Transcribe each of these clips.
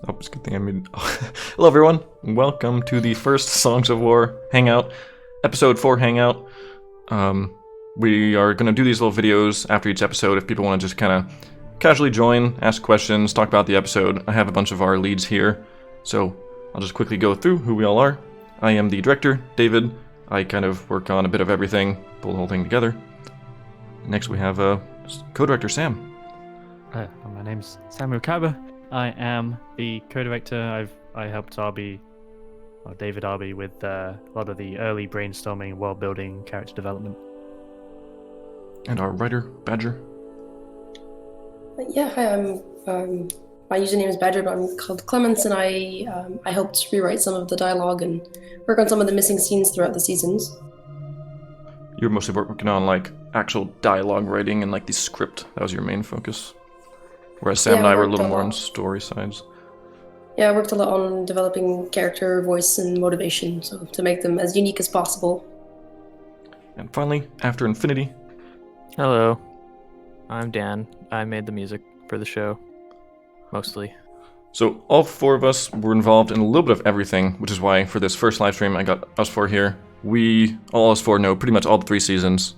Oh, it's a good thing I made. Hello, everyone. Welcome to the first Songs of War Hangout, episode 4 Hangout. We are going to do these little videos after each episode if people want to just kind of casually join, ask questions, talk about the episode. I have a bunch of our leads here, so I'll just quickly go through who we all are. I am the director, David. I kind of work on a bit of everything, pull the whole thing together. Next, we have co-director Sam. My name's Samuel Kyber. I am the co-director. I helped David Arby with a lot of the early brainstorming, world building, character development. And our writer, Badger. Yeah, hi, my username is Badger, but I'm called Clements, and I helped rewrite some of the dialogue and work on some of the missing scenes throughout the seasons. You're mostly working on like actual dialogue writing and like the script. That was your main focus. Whereas Sam and I were a little more on story sides. Yeah, I worked a lot on developing character, voice, and motivation, so to make them as unique as possible. And finally, AfterInfinity. Hello, I'm Dan. I made the music for the show, mostly. So all four of us were involved in a little bit of everything, which is why for this first live stream I got us four here. All us four know pretty much all the 3 seasons,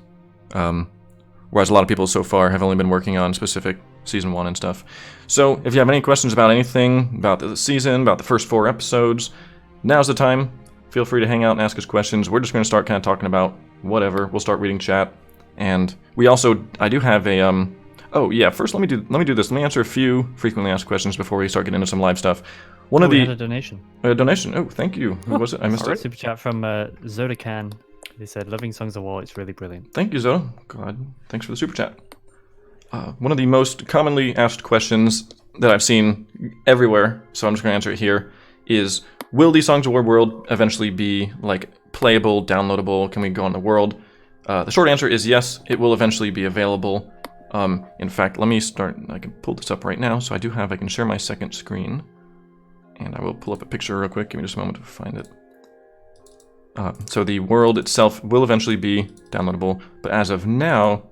whereas a lot of people so far have only been working on specific Season 1 and stuff. So if you have any questions about anything, about the season, about the first 4 episodes, now's the time. Feel free to hang out and ask us questions. We're just going to start kind of talking about whatever. We'll start reading chat. And I do have a, oh yeah, first let me do this. Let me answer a few frequently asked questions before we start getting into some live stuff. We had a donation. A donation. Oh, thank you. Who was it? I missed it. Super chat from Zodacan. They said, "Loving Songs of War. It's really brilliant." Thank you, Zoda. God, thanks for the super chat. One of the most commonly asked questions that I've seen everywhere, so I'm just going to answer it here, is will the Songs of War world eventually be like playable, downloadable? Can we go on the world? The short answer is yes, it will eventually be available. In fact, let me start. I can pull this up right now, so I can share my second screen. And I will pull up a picture real quick. Give me just a moment to find it. So the world itself will eventually be downloadable, but as of now,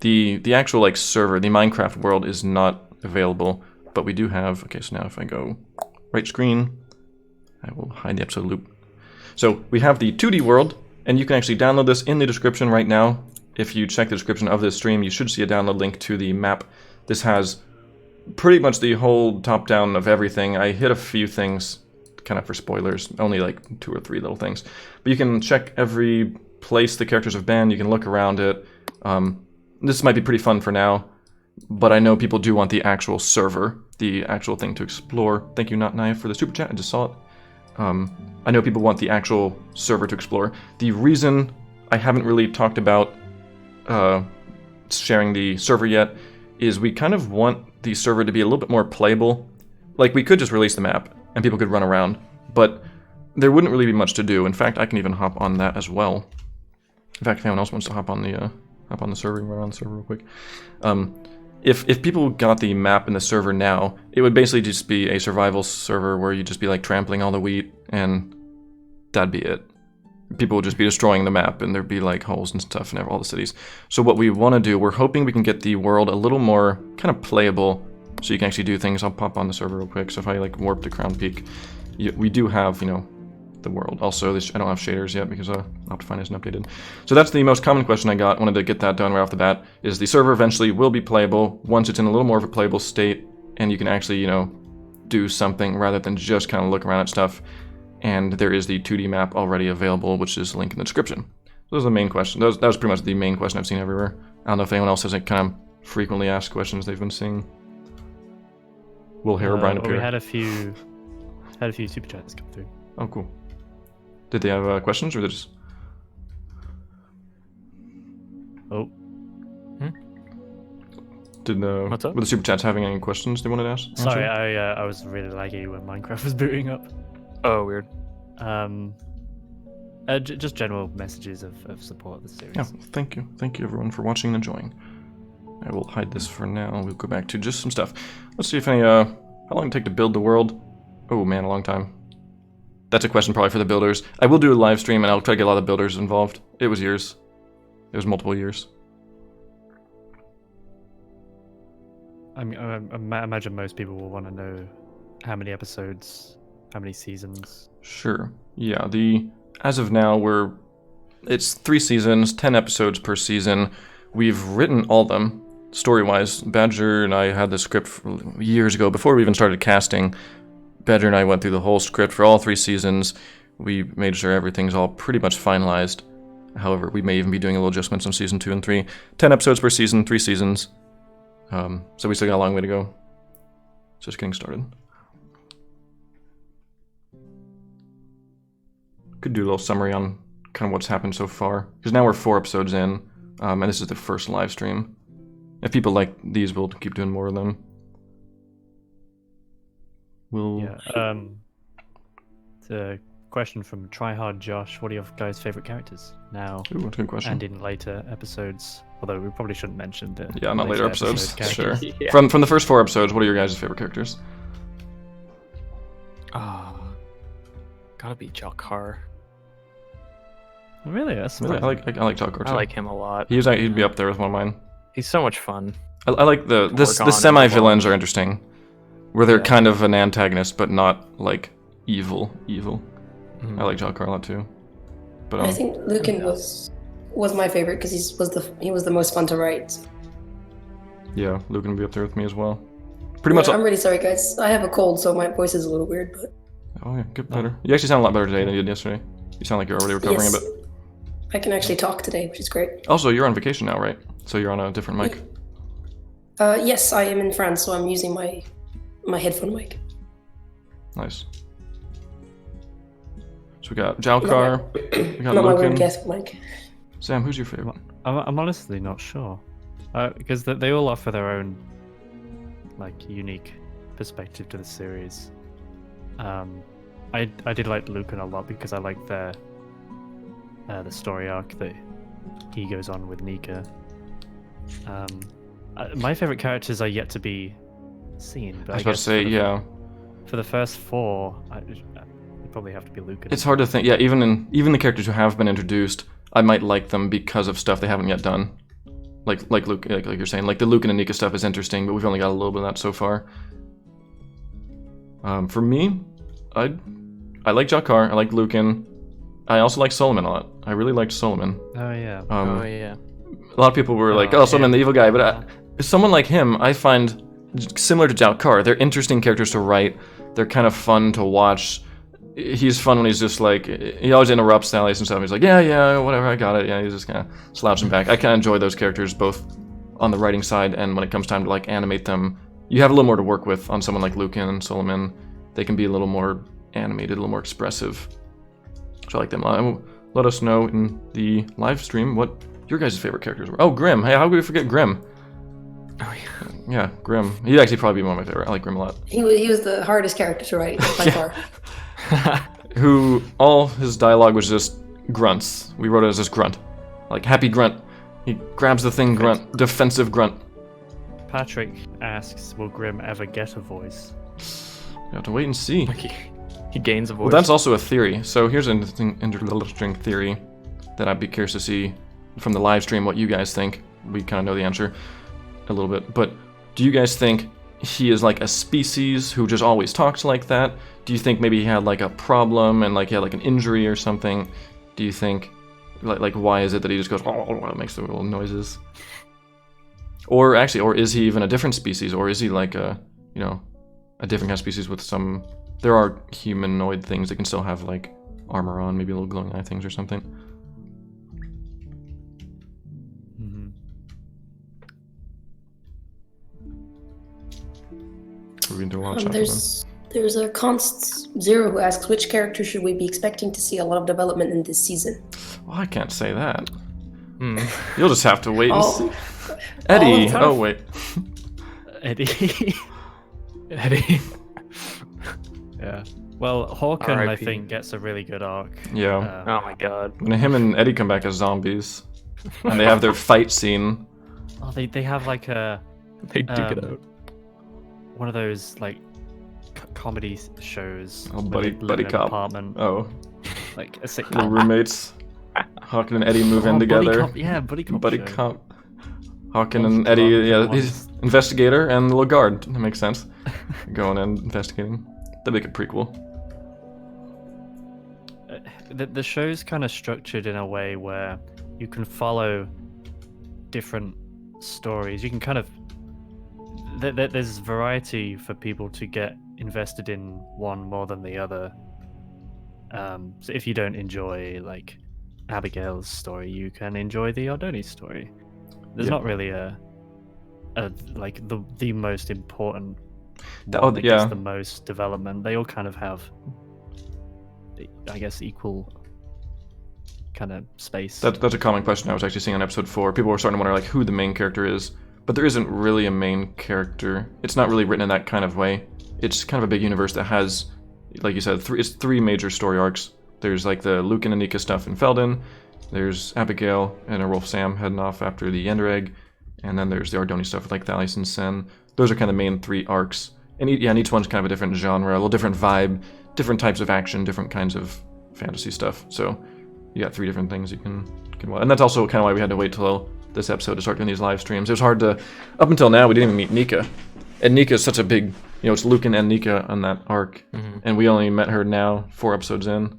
the actual like server, the Minecraft world is not available. But we do have. Okay, so now if I go right screen, I will hide the episode loop. So we have the 2D world, and you can actually download this in the description right now. If you check the description of this stream, you should see a download link to the map. This has pretty much the whole top-down of everything. I hit a few things, kind of for spoilers, only like 2 or 3 little things. But you can check every place the characters have been, you can look around it. This might be pretty fun for now, but I know people do want the actual server, the actual thing to explore. Thank you, Not Knife, for the super chat, I just saw it. I know people want the actual server to explore. The reason I haven't really talked about sharing the server yet is we kind of want the server to be a little bit more playable. Like, we could just release the map and people could run around, but there wouldn't really be much to do. In fact, I can even hop on that as well. In fact, if anyone else wants to hop on the server, run on the server real quick. If people got the map in the server now, it would basically just be a survival server where you'd just be like trampling all the wheat, and that'd be it. People would just be destroying the map, and there'd be like holes and stuff in all the cities. So what we want to do, we're hoping we can get the world a little more kind of playable, so you can actually do things. I'll pop on the server real quick. So if I like warp to Crown Peak, we do have, the world. Also, I don't have shaders yet because Optifine isn't updated. So that's the most common question I got. Wanted to get that done right off the bat. Is the server eventually will be playable once it's in a little more of a playable state, and you can actually, do something rather than just kind of look around at stuff. And there is the 2D map already available, which is linked in the description. Those are the main questions. That was pretty much the main question I've seen everywhere. I don't know if anyone else has like kind of frequently asked questions they've been seeing. Will Herobrine appear? We had a few super chats come through. Oh, cool. Did they have questions, or they just? Oh. What's up? Were the super chats having any questions they wanted to ask? Sorry, I was really laggy when Minecraft was booting up. Oh, weird. Just general messages of support of the series. Yeah, thank you everyone for watching and enjoying. I will hide this for now. We'll go back to just some stuff. Let's see if any how long did it take to build the world? Oh man, a long time. That's a question probably for the builders. I will do a live stream and I'll try to get a lot of builders involved. It was years. It was multiple years. I imagine most people will want to know how many episodes, how many seasons? Sure. Yeah, as of now, it's 3 seasons, 10 episodes per season. We've written all of them, story-wise. Badger and I had the script years ago, before we even started casting. Badger and I went through the whole script for all 3 seasons. We made sure everything's all pretty much finalized. However, we may even be doing a little adjustments on season 2 and 3. 10 episodes per season, 3 seasons. So we still got a long way to go. Just getting started. Could do a little summary on kind of what's happened so far, because now we're 4 episodes in, and this is the first live stream. If people like these, we'll keep doing more of them. The question from Tryhard Josh: what are your guys' favorite characters now? Ooh, that's a good question. And in later episodes, although we probably shouldn't mention the not later episodes. episode Sure. Yeah. From the first 4 episodes, what are your guys' favorite characters? Gotta be Jakar. Really, that's Really, surprising. I like Jalkar too. I like him a lot. He'd be up there with one of mine. He's so much fun. I like the Gorgon semi-villains and are interesting, where they're Yeah. kind of an antagonist, but not like evil. Mhm. I like Jalkar a lot too. But I think Lucan was my favorite because he was the most fun to write. yeah, Lucan would be up there with me as well. Pretty much. I'm really sorry, guys. I have a cold, so my voice is a little weird. But Oh yeah, get better. You actually sound a lot better today than you did yesterday. You sound like you're already recovering yes, a bit. I can actually talk today, which is great. Also, you're on vacation now, right? So you're on a different mic. Yes, I am in France, so I'm using my headphone mic. Nice. So we got Jalkar, we got Not my weird Lucan. guest mic. Sam, who's your favorite? I'm honestly not sure, because they all offer their own like unique perspective to the series. I did like Lucan a lot because I like the story arc that he goes on with Nika. My favorite characters are yet to be seen. But I was about to say, yeah. For the first 4, it'd probably have to be Lucan. It's hard to think. Yeah, even the characters who have been introduced, I might like them because of stuff they haven't yet done. Like Luke, like you're saying, like the Lucan and Nika stuff is interesting, but we've only got a little bit of that so far. For me, I like Jalkar, I like Lucan. I also like Solomon a lot. I really liked Solomon. Oh yeah. Oh yeah. A lot of people were like, "Oh, Solomon, the evil guy," but someone like him, I find similar to Jalkar. They're interesting characters to write. They're kind of fun to watch. He's fun when he's just like, he always interrupts Alice and stuff. He's like, yeah, whatever, I got it. Yeah, he's just kind of slouching back. I kind of enjoy those characters both on the writing side and when it comes time to like animate them. You have a little more to work with on someone like Lucan and Solomon. They can be a little more animated, a little more expressive. So I like them a lot. Let us know in the live stream what your guys' favorite characters were. Oh, Grim. Hey, how could we forget Grim? Oh yeah. Yeah, Grim. He'd actually probably be one of my favorite. I like Grim a lot. He was the hardest character to write by far. Who all his dialogue was just grunts. We wrote it as just grunt. Like happy grunt. He grabs the thing, grunt. Defensive grunt. Patrick asks, will Grim ever get a voice? You have to wait and see. Like he gains a voice. Well, that's also a theory. So here's an interesting theory that I'd be curious to see from the live stream what you guys think. We kind of know the answer a little bit. But do you guys think he is like a species who just always talks like that? Do you think maybe he had like a problem and like he had like an injury or something? Do you think like why is it that he just goes makes the little noises? Or actually, or is he even a different species? Or is he like a a different kind of species with some? There are humanoid things that can still have like armor on, maybe little glowing eye things or something. Mm-hmm. We've been doing a lot of chat with them. There's a Const Zero who asks, which character should we be expecting to see a lot of development in this season? Well, I can't say that. Hmm. You'll just have to wait and All- see. Eddie. all Oh wait. Eddie. Eddie. Yeah. Well, Hawken, I R.I.P.. think, gets a really good arc. Yeah. Oh my god. When him and Eddie come back as zombies, and they have their fight scene. Oh, they have like a They dig it out. one of those like comedy shows. Oh, where they buddy live in an cop. apartment, Oh, like a the sitcom. roommates. Hawken and Eddie move in Buddy together. cop, yeah, buddy cop. Buddy show. cop. Hawken Most and Eddie, yeah, kilometers. he's investigator and the little guard. That makes sense. Going and investigating. That'd make a prequel. The show's kind of structured in a way where you can follow different stories. You can kind of there's variety for people to get invested in one more than the other. So if you don't enjoy like Abigail's story, you can enjoy the Ordoni story. There's not really a like the most important one that gets the most development. They all kind of have, I guess, equal kind of space. That's a common question I was actually seeing on episode 4. People were starting to wonder like who the main character is, but there isn't really a main character. It's not really written in that kind of way. It's kind of a big universe that has, like you said, it's 3 major story arcs. There's like the Luke and Anika stuff in Felden. There's Abigail and her wolf Sam heading off after the Ender Egg, and then there's the Ordoni stuff with like Thalias and Sen. Those are kind of the main 3 arcs, and each one's kind of a different genre, a little different vibe, different types of action, different kinds of fantasy stuff. So you got 3 different things you can watch, and that's also kind of why we had to wait till this episode to start doing these live streams. It was hard to, up until now, we didn't even meet Nika, and Nika is such a big, it's Lucan and Nika on that arc, and we only met her now 4 episodes in.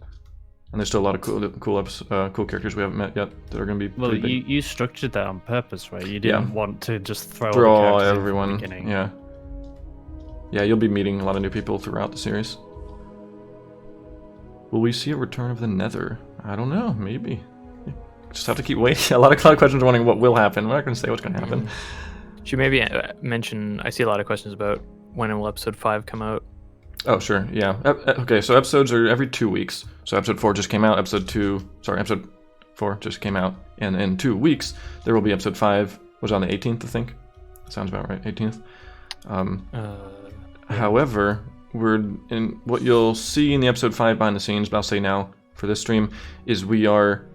And there's still a lot of cool characters we haven't met yet that are going to be pretty big. You structured that on purpose, right? You didn't want to just throw all all the everyone. In from the beginning. Yeah, you'll be meeting a lot of new people throughout the series. Will we see a return of the Nether? I don't know. Maybe. Just have to keep waiting. A lot of questions are wondering what will happen. We're not going to say what's going to happen. Should maybe mention? I see a lot of questions about when will episode 5 come out. Oh, sure, yeah. Okay, so episodes are every 2 weeks. So episode 4 just came out, episode 4 just came out. And in 2 weeks, there will be episode 5, was on the 18th, I think. Sounds about right, 18th. However, what you'll see in the episode 5 behind the scenes, but I'll say now for this stream, is we're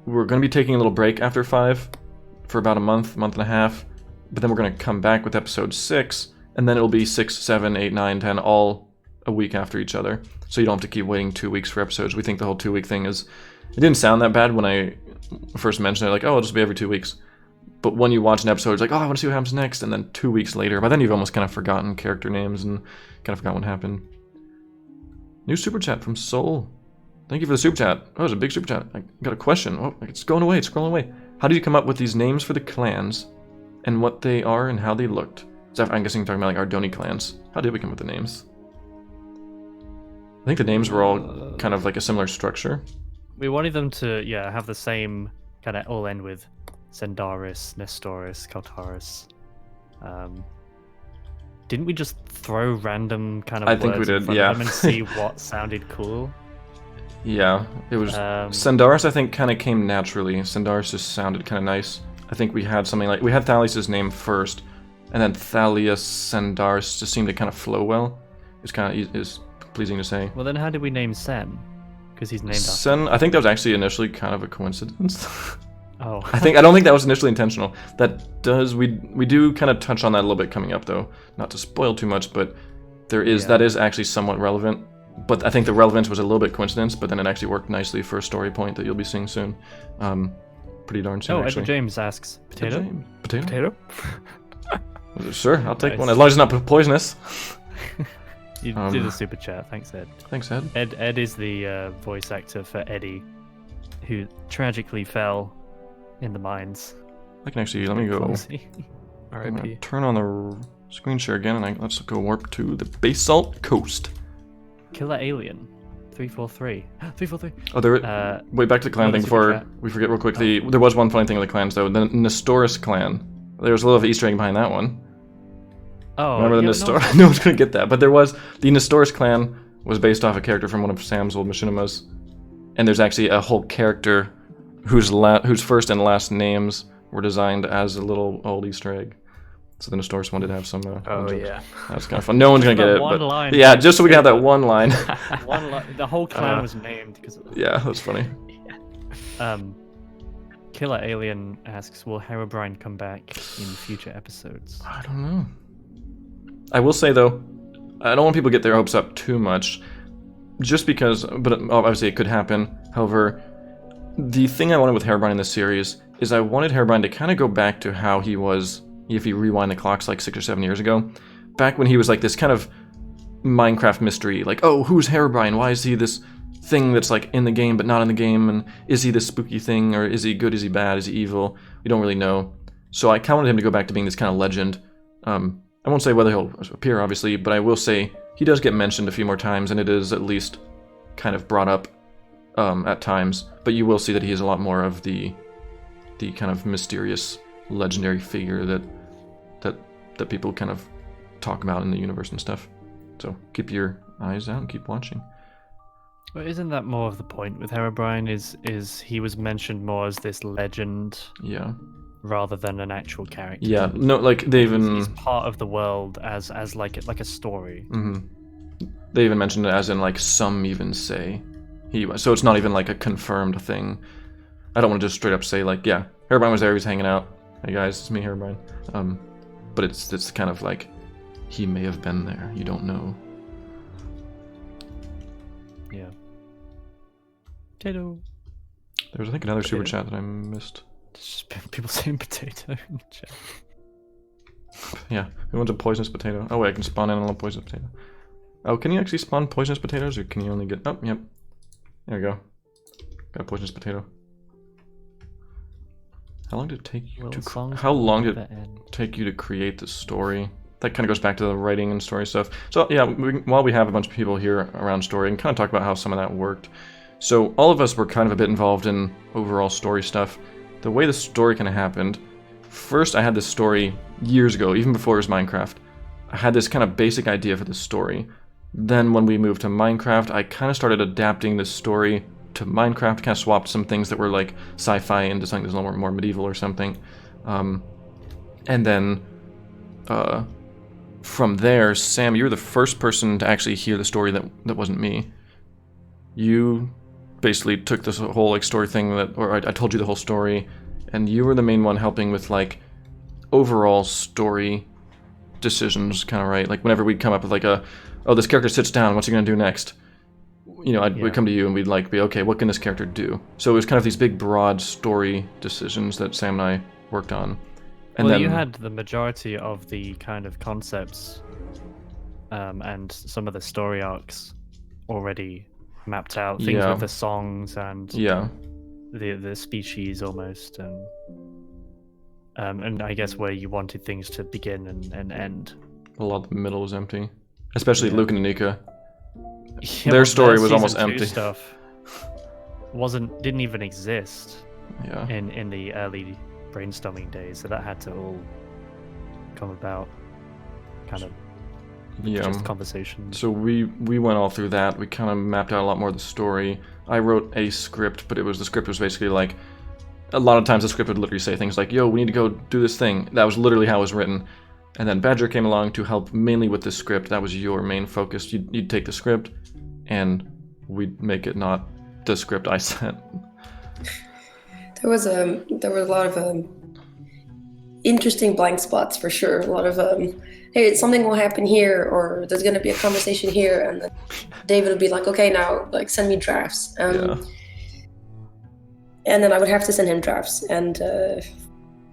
going to be taking a little break after 5 for about a month and a half. But then we're going to come back with episode 6, and then it'll be 6, 7, 8, 9, 10, all a week after each other, so you don't have to keep waiting 2 weeks for episodes. We think the whole 2-week thing it didn't sound that bad when I first mentioned it, like, oh, it'll just be every 2 weeks. But when you watch an episode, it's like, oh, I want to see what happens next, and then 2 weeks later, by then you've almost kind of forgotten character names and kind of forgotten what happened. New super chat from Soul. Thank you for the super chat. Oh, it's a big super chat. I got a question. Oh, it's going away. It's scrolling away. How did you come up with these names for the clans, and what they are and how they looked? So I'm guessing you're talking about like Ordoni clans. How did we come up with the names? I think the names were all kind of like a similar structure. We wanted them to, have the same kind of all end with Sendaris, Nestoris, Kaltaris. Didn't we just throw random kind of words in front of them and see what sounded cool? Yeah, it was Sendaris. I think kind of came naturally. Sendaris just sounded kind of nice. I think we had something like we had Thalias' name first, and then Thalias Sendaris just seemed to kind of flow well. It's kind of is pleasing to say. Well, then how did we name Sen? Because he's named after Sen. I think that was actually initially kind of a coincidence. Oh. I don't think that was initially intentional. We do kind of touch on that a little bit coming up though. Not to spoil too much, but that is actually somewhat relevant. But I think the relevance was a little bit coincidence, but then it actually worked nicely for a story point that you'll be seeing soon. Pretty darn soon, actually. Edward James asks, potato? Potato? Sure, I'll take one, as long as it's not poisonous. You did a super chat. Thanks, Ed. Thanks, Ed. Ed is the voice actor for Eddie, who tragically fell in the mines. I can actually, let me go. R.I.P. Turn on the screen share again, and let's go warp to the Basalt Coast. Killer Alien. 343. 343. Oh, wait, back to the clan thing before we forget real quick. There was one funny thing with the clans, though. The Nestoris clan. There was a little Easter egg behind that one. Oh, remember the Nestoris? No one's gonna get that, but there was the Nestoris clan was based off a character from one of Sam's old machinimas, and there's actually a whole character whose first and last names were designed as a little old Easter egg. So the Nestoris wanted to have some. Yeah, that's kind of fun. No one's gonna get it, one but line. Yeah, just so we can have that one line. The whole clan was named because. Yeah, that's funny. Killer Alien asks, "Will Herobrine come back in future episodes?" I don't know. I will say though, I don't want people to get their hopes up too much, just because. But obviously, it could happen. However, the thing I wanted with Herobrine in this series is I wanted Herobrine to kind of go back to how he was. If you rewind the clocks like 6 or 7 years ago, back when he was like this kind of Minecraft mystery, like, oh, who's Herobrine? Why is he this thing that's like in the game but not in the game? And is he this spooky thing, or is he good? Is he bad? Is he evil? We don't really know. So I wanted him to go back to being this kind of legend. I won't say whether he'll appear, obviously, but I will say he does get mentioned a few more times, and it is at least kind of brought up at times. But you will see that he is a lot more of the kind of mysterious, legendary figure that people kind of talk about in the universe and stuff. So keep your eyes out and keep watching. But isn't that more of the point with Herobrine? Is he was mentioned more as this legend? Yeah. Rather than an actual character. Yeah. No, like they even. He's part of the world as like a story. Mm-hmm. They even mentioned it as in like some even say he was. So it's not even like a confirmed thing. I don't want to just straight up say like, yeah, Herobrine was there. He was hanging out. Hey guys, it's me, Herobrine. But it's kind of like he may have been there. You don't know. Yeah. Potato. There was, I think, another super chat that I missed. Just people saying potato in the chat. Yeah, who wants a poisonous potato? Oh wait, I can spawn in on a poisonous potato. Oh, can you actually spawn poisonous potatoes, or can you only get... Oh, yep. There we go. Got a poisonous potato. How long did it take you to... How long did it take you to create the story? That kind of goes back to the writing and story stuff. So yeah, while we have a bunch of people here around story, and kind of talk about how some of that worked. So all of us were kind of a bit involved in overall story stuff. The way the story kind of happened, first I had this story years ago, even before it was Minecraft. I had this kind of basic idea for the story. Then when we moved to Minecraft, I kind of started adapting this story to Minecraft, kind of swapped some things that were like sci-fi into something that's a little more medieval or something. And then from there, Sam, you were the first person to actually hear the story that wasn't me. You basically took this whole like story thing or I told you the whole story, and you were the main one helping with like overall story decisions, kind of, right? Like whenever we'd come up with like oh, this character sits down, what's he gonna do next? You know, we'd come to you and we'd like be, okay, what can this character do? So it was kind of these big, broad story decisions that Sam and I worked on. And then you had the majority of the kind of concepts and some of the story arcs already mapped out. Things with the songs and the species almost, and I guess where you wanted things to begin and end. A lot of the middle was empty, especially Luke and Anika. Yeah, their story was almost empty. Stuff didn't even exist. Yeah. In the early brainstorming days, so that had to all come about, kind of. Just conversations. So we went all through that. We kind of mapped out a lot more of the story. I wrote a script, but the script was basically like, a lot of times the script would literally say things like, yo, we need to go do this thing. That was literally how it was written. And then Badger came along to help mainly with the script. That was your main focus. You'd take the script, and we'd make it not the script I sent. There were a lot of interesting blank spots for sure. A lot of hey, something will happen here, or there's going to be a conversation here, and then David would be like, okay, now like send me drafts. And then I would have to send him drafts and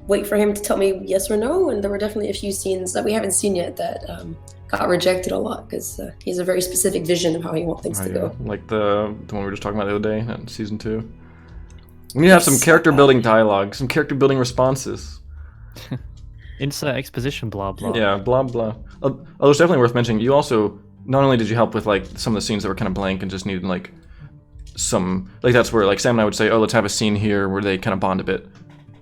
wait for him to tell me yes or no. And there were definitely a few scenes that we haven't seen yet that got rejected a lot because he has a very specific vision of how he wants things to go. Like the one we were just talking about the other day in season 2. We need to have some character building dialogue, some character building responses. Insert exposition, blah blah. Yeah, blah blah. Oh, it's definitely worth mentioning. You also, not only did you help with like some of the scenes that were kind of blank and just needed like some, like that's where like Sam and I would say, oh, let's have a scene here where they kind of bond a bit,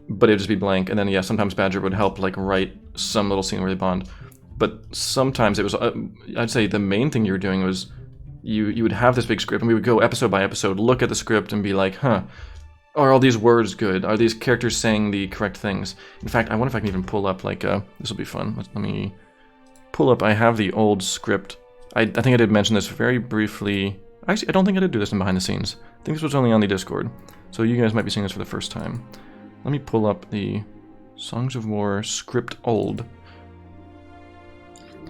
but it'd just be blank. And then sometimes Badger would help like write some little scene where they bond. But sometimes it was, I'd say the main thing you were doing was you would have this big script and we would go episode by episode, look at the script and be like, huh, are all these words good? Are these characters saying the correct things? In fact, I wonder if I can even pull up, like, this will be fun. Let me pull up, I have the old script. I think I did mention this very briefly. Actually, I don't think I did do this in behind the scenes. I think this was only on the Discord. So you guys might be seeing this for the first time. Let me pull up the Songs of War script old.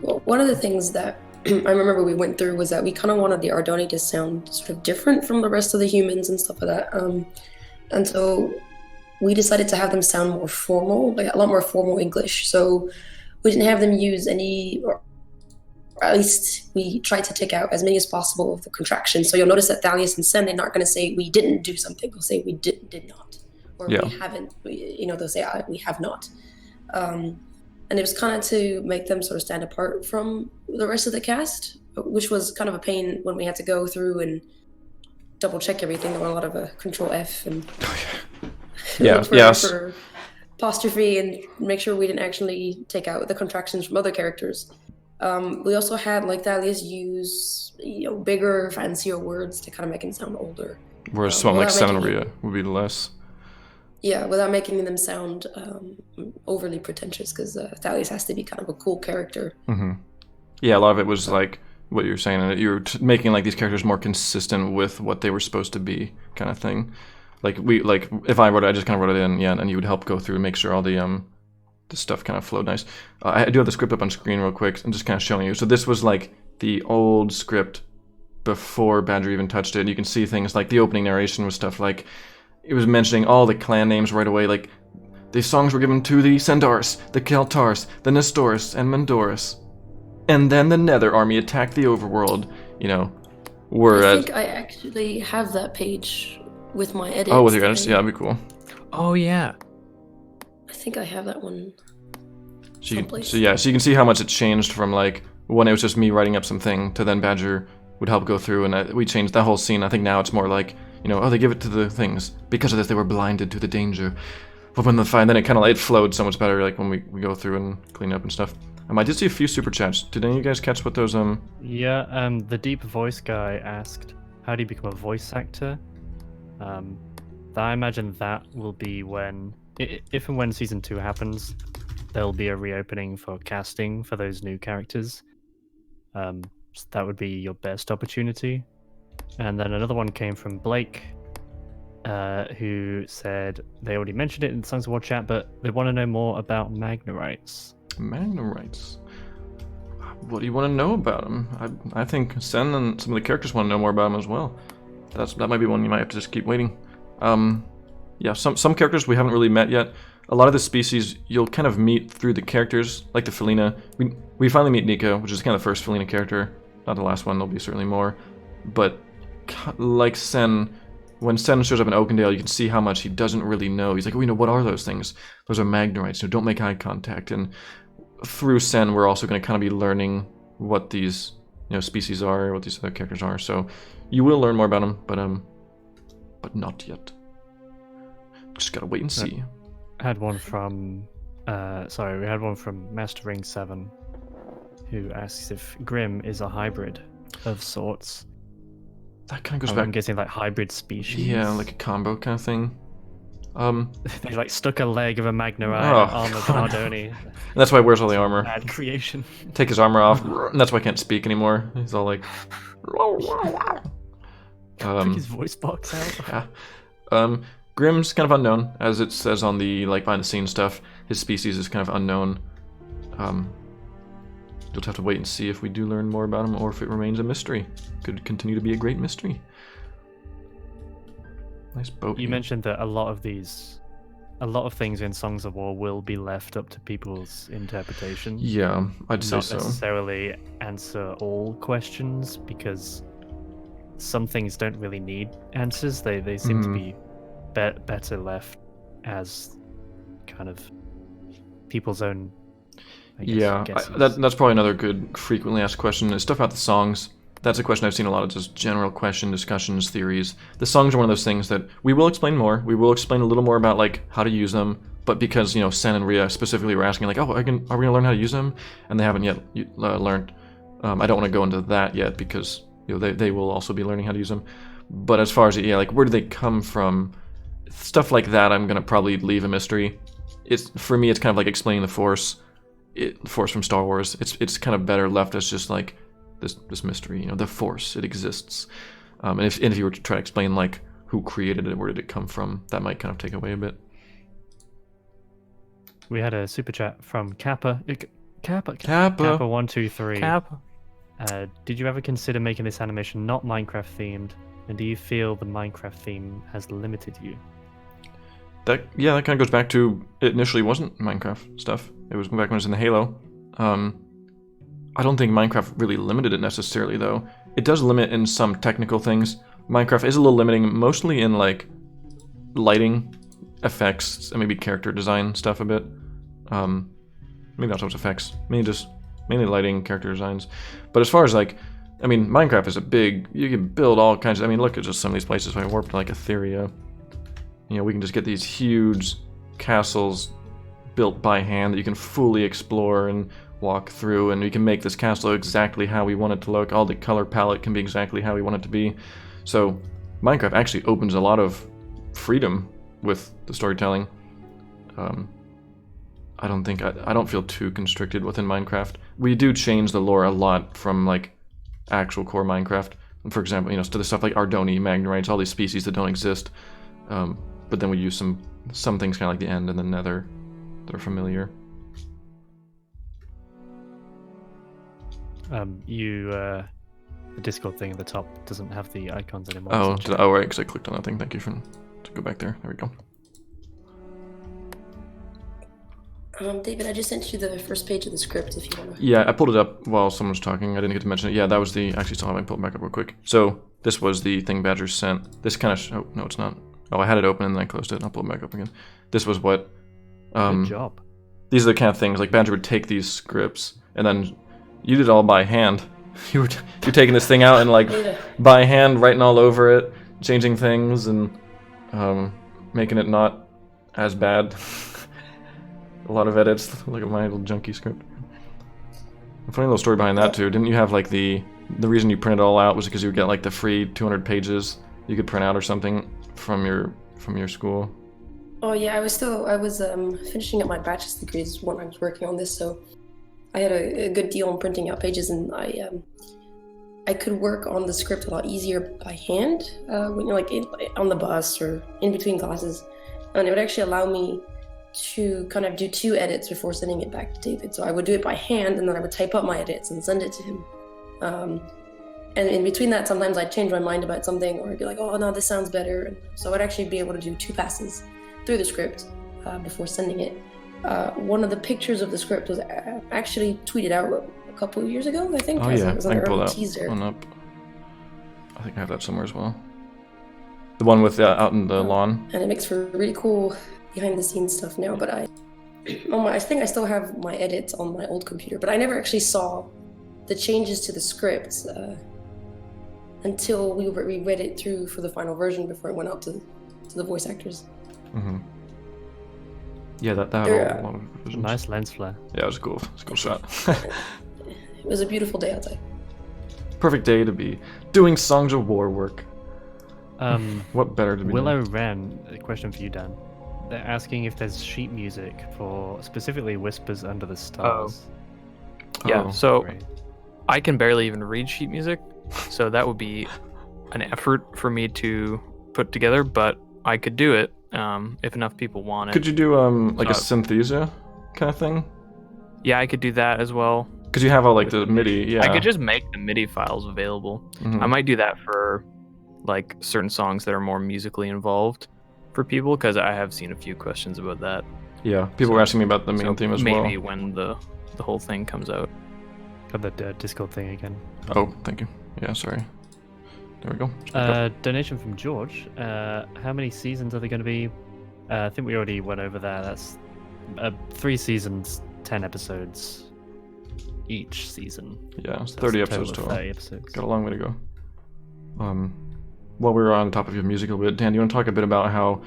Well, one of the things that I remember we went through was that we kind of wanted the Ardoni to sound sort of different from the rest of the humans and stuff like that. And so we decided to have them sound more formal, like a lot more formal English. So we didn't have them use any at least we tried to take out as many as possible of the contractions. So you'll notice that Thalias and Sen, they're not going to say we didn't do something. They'll say we did not, or Yeah. we haven't. They'll say we have not. And it was kind of to make them sort of stand apart from the rest of the cast, which was kind of a pain when we had to go through and double check everything. There were a lot of Control F and Yeah, for apostrophe and make sure we didn't actually take out the contractions from other characters. We also had like Thalias use bigger, fancier words to kind of make it sound older. Whereas someone like Sen and Rhea would be less. Yeah, without making them sound overly pretentious, because Thalias has to be kind of a cool character. Mm-hmm. Yeah, a lot of it was like what you're saying, that you're making like these characters more consistent with what they were supposed to be, kind of thing. Like if I wrote it, I just kind of wrote it in, yeah, and you would help go through and make sure all the stuff kind of flowed nice. I do have the script up on screen real quick. I'm just kind of showing you. So this was like the old script before Badger even touched it. You can see things like the opening narration was stuff like, it was mentioning all the clan names right away, like these songs were given to the Centaurs, the Keltars, the Nestorus, and Mendoris. And then the Nether army attacked the overworld, I think I actually have that page with my edits. Oh, with your edits? Yeah, that'd be cool. Oh, yeah. I think I have that one. So you can see how much it changed from like when it was just me writing up something to then Badger would help go through, and we changed that whole scene. I think now it's more like, they give it to the things. Because of this, they were blinded to the danger. But when the fight, then it flowed so much better, like when we go through and clean up and stuff. I did see a few super chats. Did any of you guys catch what those Yeah, the deep voice guy asked, how do you become a voice actor? I imagine that will be when, if and when season 2 happens, there'll be a reopening for casting for those new characters. So that would be your best opportunity. And then another one came from Blake, who said they already mentioned it in the Songs of War chat, but they want to know more about Magnorites. Magnorites? What do you want to know about them? I think Sen and some of the characters want to know more about them as well. That might be one you might have to just keep waiting. Yeah, some characters we haven't really met yet. A lot of the species you'll kind of meet through the characters, like the Felina. We finally meet Nico, which is kind of the first Felina character. Not the last one, there'll be certainly more. But like Sen, when Sen shows up in Oakendale, you can see how much he doesn't really know. He's like, what are those things? Those are Magnorites, don't make eye contact. And through Sen, we're also going to kind of be learning what these species are, what these other characters are. So you will learn more about them, but not yet. Just gotta wait and see. I had one from, we had one from Master Ring 7, who asks if Grim is a hybrid of sorts. That kind of goes back. I'm guessing like hybrid species. Yeah, like a combo kind of thing. They like stuck a leg of a Magnorite armored Ardoni. And that's why he wears all the armor. Bad creation. Take his armor off, and that's why I can't speak anymore. He's all like... Took his voice box out. Yeah. Grimm's kind of unknown, as it says on the behind the scenes stuff. His species is kind of unknown. You'll just have to wait and see if we do learn more about him, or if it remains a mystery. Could continue to be a great mystery. Nice boat. You mentioned that a lot of things in Songs of War will be left up to people's interpretation. Yeah, I'd say so. Not necessarily answer all questions, because some things don't really need answers. They seem to be better left as kind of people's own, I guess, guesses. That's probably another good frequently asked question. Is stuff about the songs. That's a question I've seen a lot of, just general question, discussions, theories. The songs are one of those things that we will explain more. We will explain a little more about like how to use them, but because Sen and Rhea specifically were asking like, are we gonna learn how to use them? And they haven't yet learned. I don't want to go into that yet because they will also be learning how to use them. But as far as where do they come from? Stuff like that, I'm gonna probably leave a mystery. For me, it's kind of like explaining the Force. Force from Star Wars. It's kind of better left as just like this mystery. The Force, it exists. And if you were to try to explain like who created it, where did it come from, that might kind of take away a bit. We had a super chat from Kappa 123. Kappa. Did you ever consider making this animation not Minecraft themed? And do you feel the Minecraft theme has limited you? That kind of goes back to, it initially wasn't Minecraft stuff. It was back when it was in the Halo. I don't think Minecraft really limited it necessarily, though. It does limit in some technical things. Minecraft is a little limiting, mostly in like lighting, effects, and maybe character design stuff a bit. Maybe not so much effects, mainly lighting, character designs. But as far as like, I mean, Minecraft is a big. You can build all kinds of. I mean, look at just some of these places. I warped to like Etheria. You know, we can just get these huge castles built by hand that you can fully explore and walk through, and we can make this castle exactly how we want it to look. All the color palette can be exactly how we want it to be. So Minecraft actually opens a lot of freedom with the storytelling. I don't feel too constricted within Minecraft. We do change the lore a lot from like actual core Minecraft. For example, you know, to the stuff like Ardoni, Magnerites, all these species that don't exist. But then we use some things kind of like the End and the Nether that are familiar. The Discord thing at the top doesn't have the icons anymore. Oh, right, because I clicked on that thing. Thank you to go back there. There we go. David, I just sent you the first page of the script if you want to. Yeah, I pulled it up while someone was talking. I didn't get to mention it. Yeah, that was actually still haven't pulled it back up real quick. So this was the thing Badger sent. This kind of, oh, no, it's not. Oh, I had it open and then I closed it and I'll pull it back up again. This was what, Good job. These are the kind of things, like Badger would take these scripts and then you did it all by hand. You're taking this thing out and like by hand, writing all over it, changing things and making it not as bad. A lot of edits. Look at my little junky script. A funny little story behind that too. Didn't you have like the reason you printed it all out was because you would get like the free 200 pages you could print out or something from your school? Oh yeah, I was finishing up my bachelor's degrees when I was working on this, so I had a good deal on printing out pages, and I could work on the script a lot easier by hand when you're like on the bus or in between classes, and it would actually allow me to kind of do 2 edits before sending it back to David. So I would do it by hand, and then I would type up my edits and send it to him. And in between that, sometimes I'd change my mind about something, or I'd be like, oh no, this sounds better. And so I'd actually be able to do 2 passes through the script before sending it. One of the pictures of the script was actually tweeted out a couple of years ago, I think. Oh yeah, it was an I can pull early that teaser. one up. I think I have that somewhere as well. The one with out in the lawn. And it makes for really cool behind-the-scenes stuff now. But I think I still have my edits on my old computer, but I never actually saw the changes to the script until we read it through for the final version before it went out to the voice actors. Mm-hmm. Yeah, that had a lot of visions. Nice lens flare. Yeah, it was a cool shot. It was a beautiful day outside. Perfect day to be doing Songs of War work. What better to be Willow doing? Wren, a question for you, Dan. They're asking if there's sheet music for specifically Whispers Under the Stars. Yeah, Oh. so Great. I can barely even read sheet music, so that would be an effort for me to put together, but I could do it if enough people want it. Could you do like a synthesia kind of thing? Yeah, I could do that as well. Because you have all like the MIDI, yeah. I could just make the MIDI files available. Mhm. I might do that for like certain songs that are more musically involved for people, because I have seen a few questions about that. Yeah, people were asking me about the main theme as well. Maybe when the whole thing comes out. Got the Discord thing again. Oh, thank you. Yeah, sorry. There we go. Donation from George. How many seasons are there going to be? I think we already went over that. That's 3 seasons, 10 episodes each season. Yeah, it's So 30 that's a episodes total of total. 30 episodes. Got a long way to go. While we were on top of your music a little bit, Dan, do you want to talk a bit about how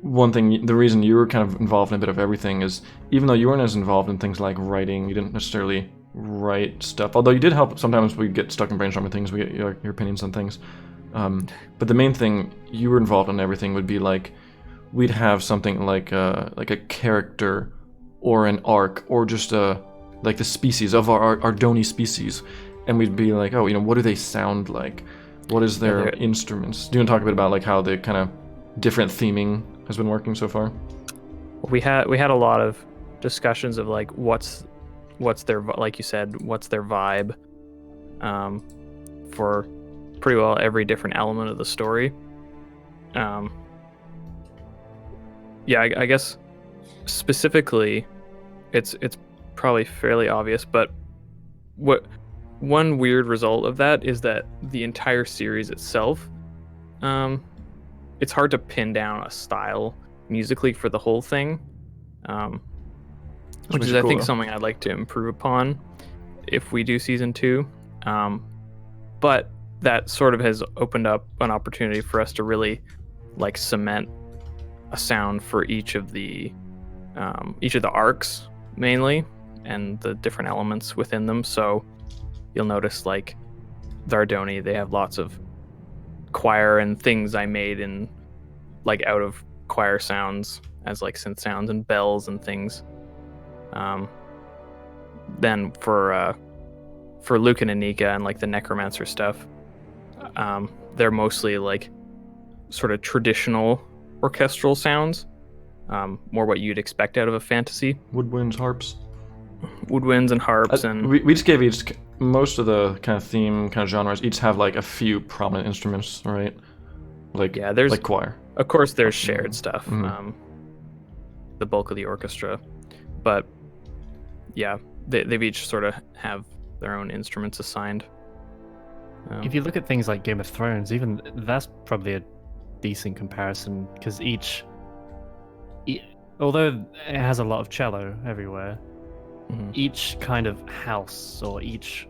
one thing, the reason you were kind of involved in a bit of everything is, even though you weren't as involved in things like writing, you didn't necessarily write stuff, although you did help. Sometimes we get stuck in brainstorming things, we get your opinions on things. But the main thing you were involved in everything would be like, we'd have something like a character or an arc or just like the species of our Ardoni species, and we'd be like, oh, you know, what do they sound like? What is their instruments? Do you want to talk a bit about like how the kind of different theming has been working so far? We had a lot of discussions of like what's their, like you said, what's their vibe for pretty well every different element of the story. I guess specifically it's probably fairly obvious, but what one weird result of that is that the entire series itself, it's hard to pin down a style musically for the whole thing, which is I think something I'd like to improve upon if we do season 2. But that sort of has opened up an opportunity for us to really like cement a sound for each of the arcs mainly, and the different elements within them. So you'll notice like the Ardoni, they have lots of choir and things I made in like out of choir sounds as like synth sounds and bells and things. Then for Lucan and Nika and like the necromancer stuff, they're mostly like sort of traditional orchestral sounds, more what you'd expect out of a fantasy. Woodwinds, harps. Woodwinds and harps, and we just gave each, most of the kind of theme kind of genres each have like a few prominent instruments, right? Like, yeah, there's like choir. Of course, there's shared stuff. The bulk of the orchestra, but yeah, they've each sort of have their own instruments assigned. If you look at things like Game of Thrones, even that's probably a decent comparison, because although it has a lot of cello everywhere, each kind of house or each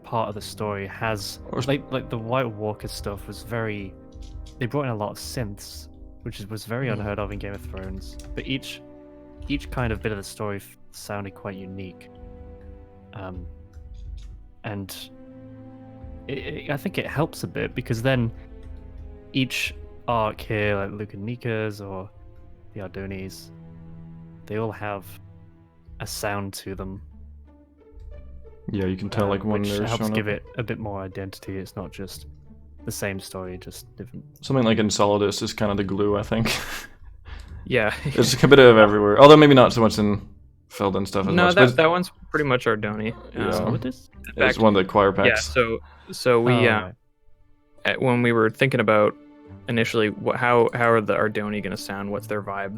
part of the story has like the White Walker stuff was very. They brought in a lot of synths, which was very unheard of in Game of Thrones. But each kind of bit of the story sounded quite unique, and I think it helps a bit, because then each arc here, like Luke and Nika's or the Ardonis, they all have a sound to them. Yeah, you can tell like when which they're helps give up. it a bit more identity. It's not just the same story, just different. Something like Enceladus is kind of the glue, I think. Yeah, it's a bit of everywhere. Although maybe not so much in Felden stuff as much. No, that one's pretty much Ardoni. It's one of the choir packs. Yeah, so we right. When we were thinking about initially how are the Ardoni going to sound, what's their vibe,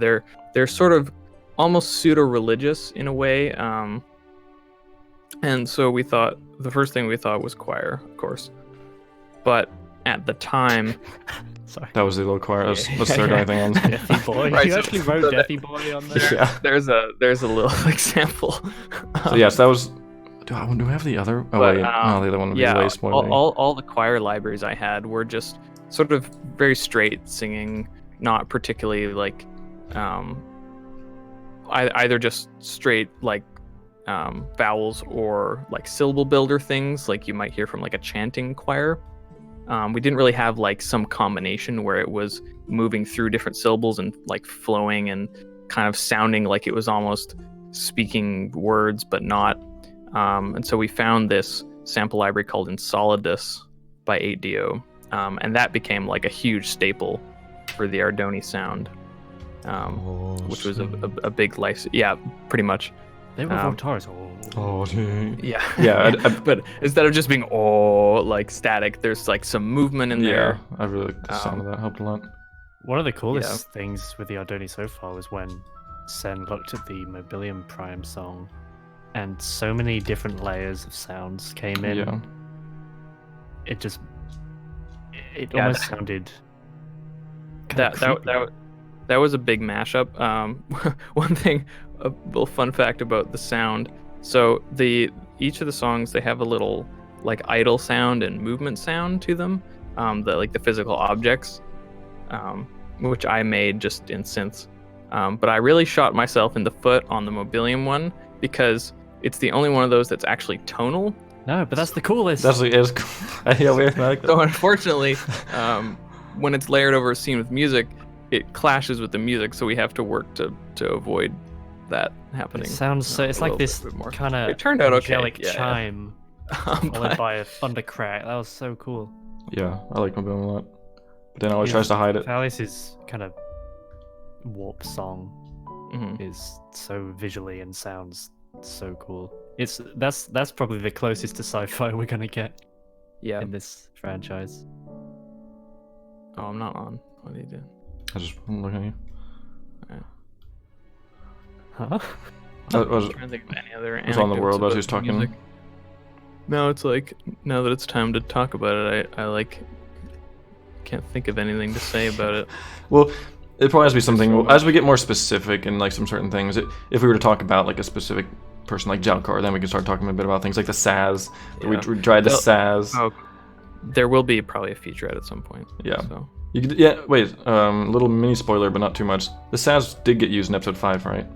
they're sort of almost pseudo-religious in a way, and so we thought the first thing we thought was choir, of course, but at the time Sorry. That was the little choir. Let's throw anything on. Deathy Boy. Right, You so- actually wrote so that- Deathy Boy on there. Yeah. there's a little example. So yes, that was. Do we have the other? Oh But, wait, no, the other one would be yeah, way spoilery. all the choir libraries I had were just sort of very straight singing, not particularly like either just straight like vowels or like syllable builder things like you might hear from like a chanting choir. We didn't really have like some combination where it was moving through different syllables and like flowing and kind of sounding like it was almost speaking words but not. And so we found this sample library called Enceladus by 8DO, and that became like a huge staple for the Ardoni sound, which was a big license. Yeah, pretty much. They were Votaris. Oh, dude. Yeah. Yeah, but instead of just being like static, there's like some movement in there. Yeah, I really liked the sound of that. Helped a lot. One of the coolest things with the Ardoni so far was when Sen looked at the Mobilium Prime song, and so many different layers of sounds came in. Yeah. It almost sounded that was a big mashup. One thing, a little fun fact about the sound. So each of the songs, they have a little like idle sound and movement sound to them. The physical objects, which I made just in synths. But I really shot myself in the foot on the Mobilium one because it's the only one of those that's actually tonal. No, but that's the coolest. That's like, it's cool. Yeah, we like that. So unfortunately, when it's layered over a scene with music, it clashes with the music, so we have to work to avoid that happening. It sounds so. It's like this kind of It turned out okay. angelic Yeah. chime followed by a thunder crack. That was so cool. Yeah, I like Mobilium a lot. But then always tries to hide it. Alice's kind of warp song Mhm. is so visually and sounds so cool. That's probably the closest to sci-fi we're gonna get Yeah. in this franchise. Oh, I'm not on. What do you do? I'm looking at you. Huh? That was, I'm trying to think of any other. it was on the anecdotes world as about he was talking. music. Now it's like, now that it's time to talk about it, I like can't think of anything to say about it. Well, it probably has to be something so as we get more specific in like some certain things. If we were to talk about like a specific person like Jalkar, then we can start talking a bit about things like the Saz. We tried the Saz. Oh, there will be probably a featurette at some point. Yeah. So. You could, yeah. Wait. Little mini spoiler, but not too much. The Saz did get used in episode 5, right?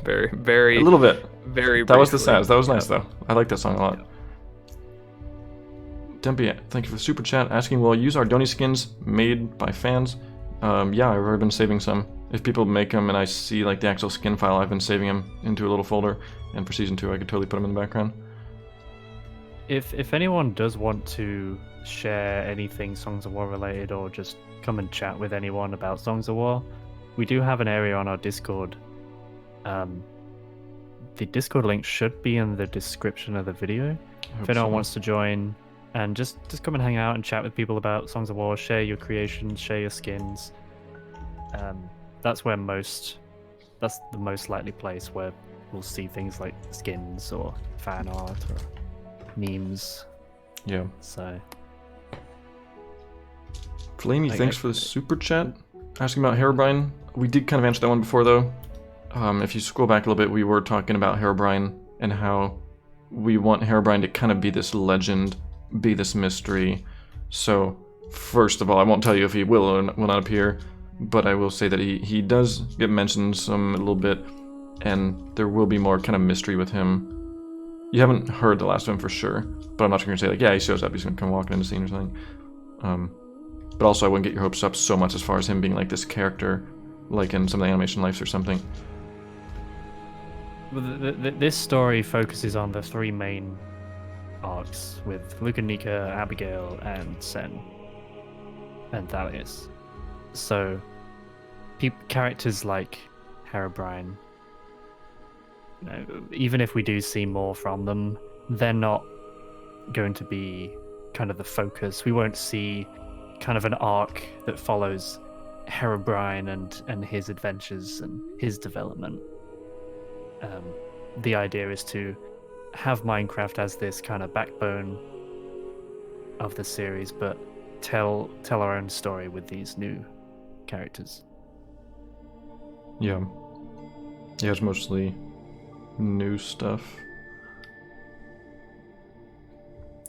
Very. A little bit. Very. That was the briefly. Saz. That was nice though. I like that song a lot. Dempy, thank you for the super chat. Asking, will I use our Doni skins made by fans? Yeah, I've already been saving some. If people make them and I see like the actual skin file, I've been saving them into a little folder. And for season 2, I could totally put them in the background. If anyone does want to share anything Songs of War related, or just come and chat with anyone about Songs of War, we do have an area on our Discord. The Discord link should be in the description of the video. If anyone wants to join, and just come and hang out and chat with people about Songs of War, share your creations, share your skins. That's the most likely place where we'll see things like skins or fan art or memes. Yeah. So. Flamey, thanks for the super chat. Asking about Herobrine. We did kind of answer that one before though. If you scroll back a little bit, we were talking about Herobrine and how we want Herobrine to kind of be this legend, be this mystery. So, first of all, I won't tell you if he will or will not appear, but I will say that he does get mentioned a little bit, and there will be more kind of mystery with him. You haven't heard the last of him for sure, but I'm not going to say like, yeah, he shows up, he's going to come walking in the scene or something. But also, I wouldn't get your hopes up so much as far as him being like this character, like in some of the animation lives or something. Well, this story focuses on the 3 main arcs with Luke and Nika, Abigail, and Sen, and Thalius. So, characters like Herobrine, you know, even if we do see more from them, they're not going to be kind of the focus. We won't see kind of an arc that follows Herobrine and his adventures and his development. The idea is to have Minecraft as this kind of backbone of the series, but tell our own story with these new characters. Yeah. Yeah, it's mostly new stuff.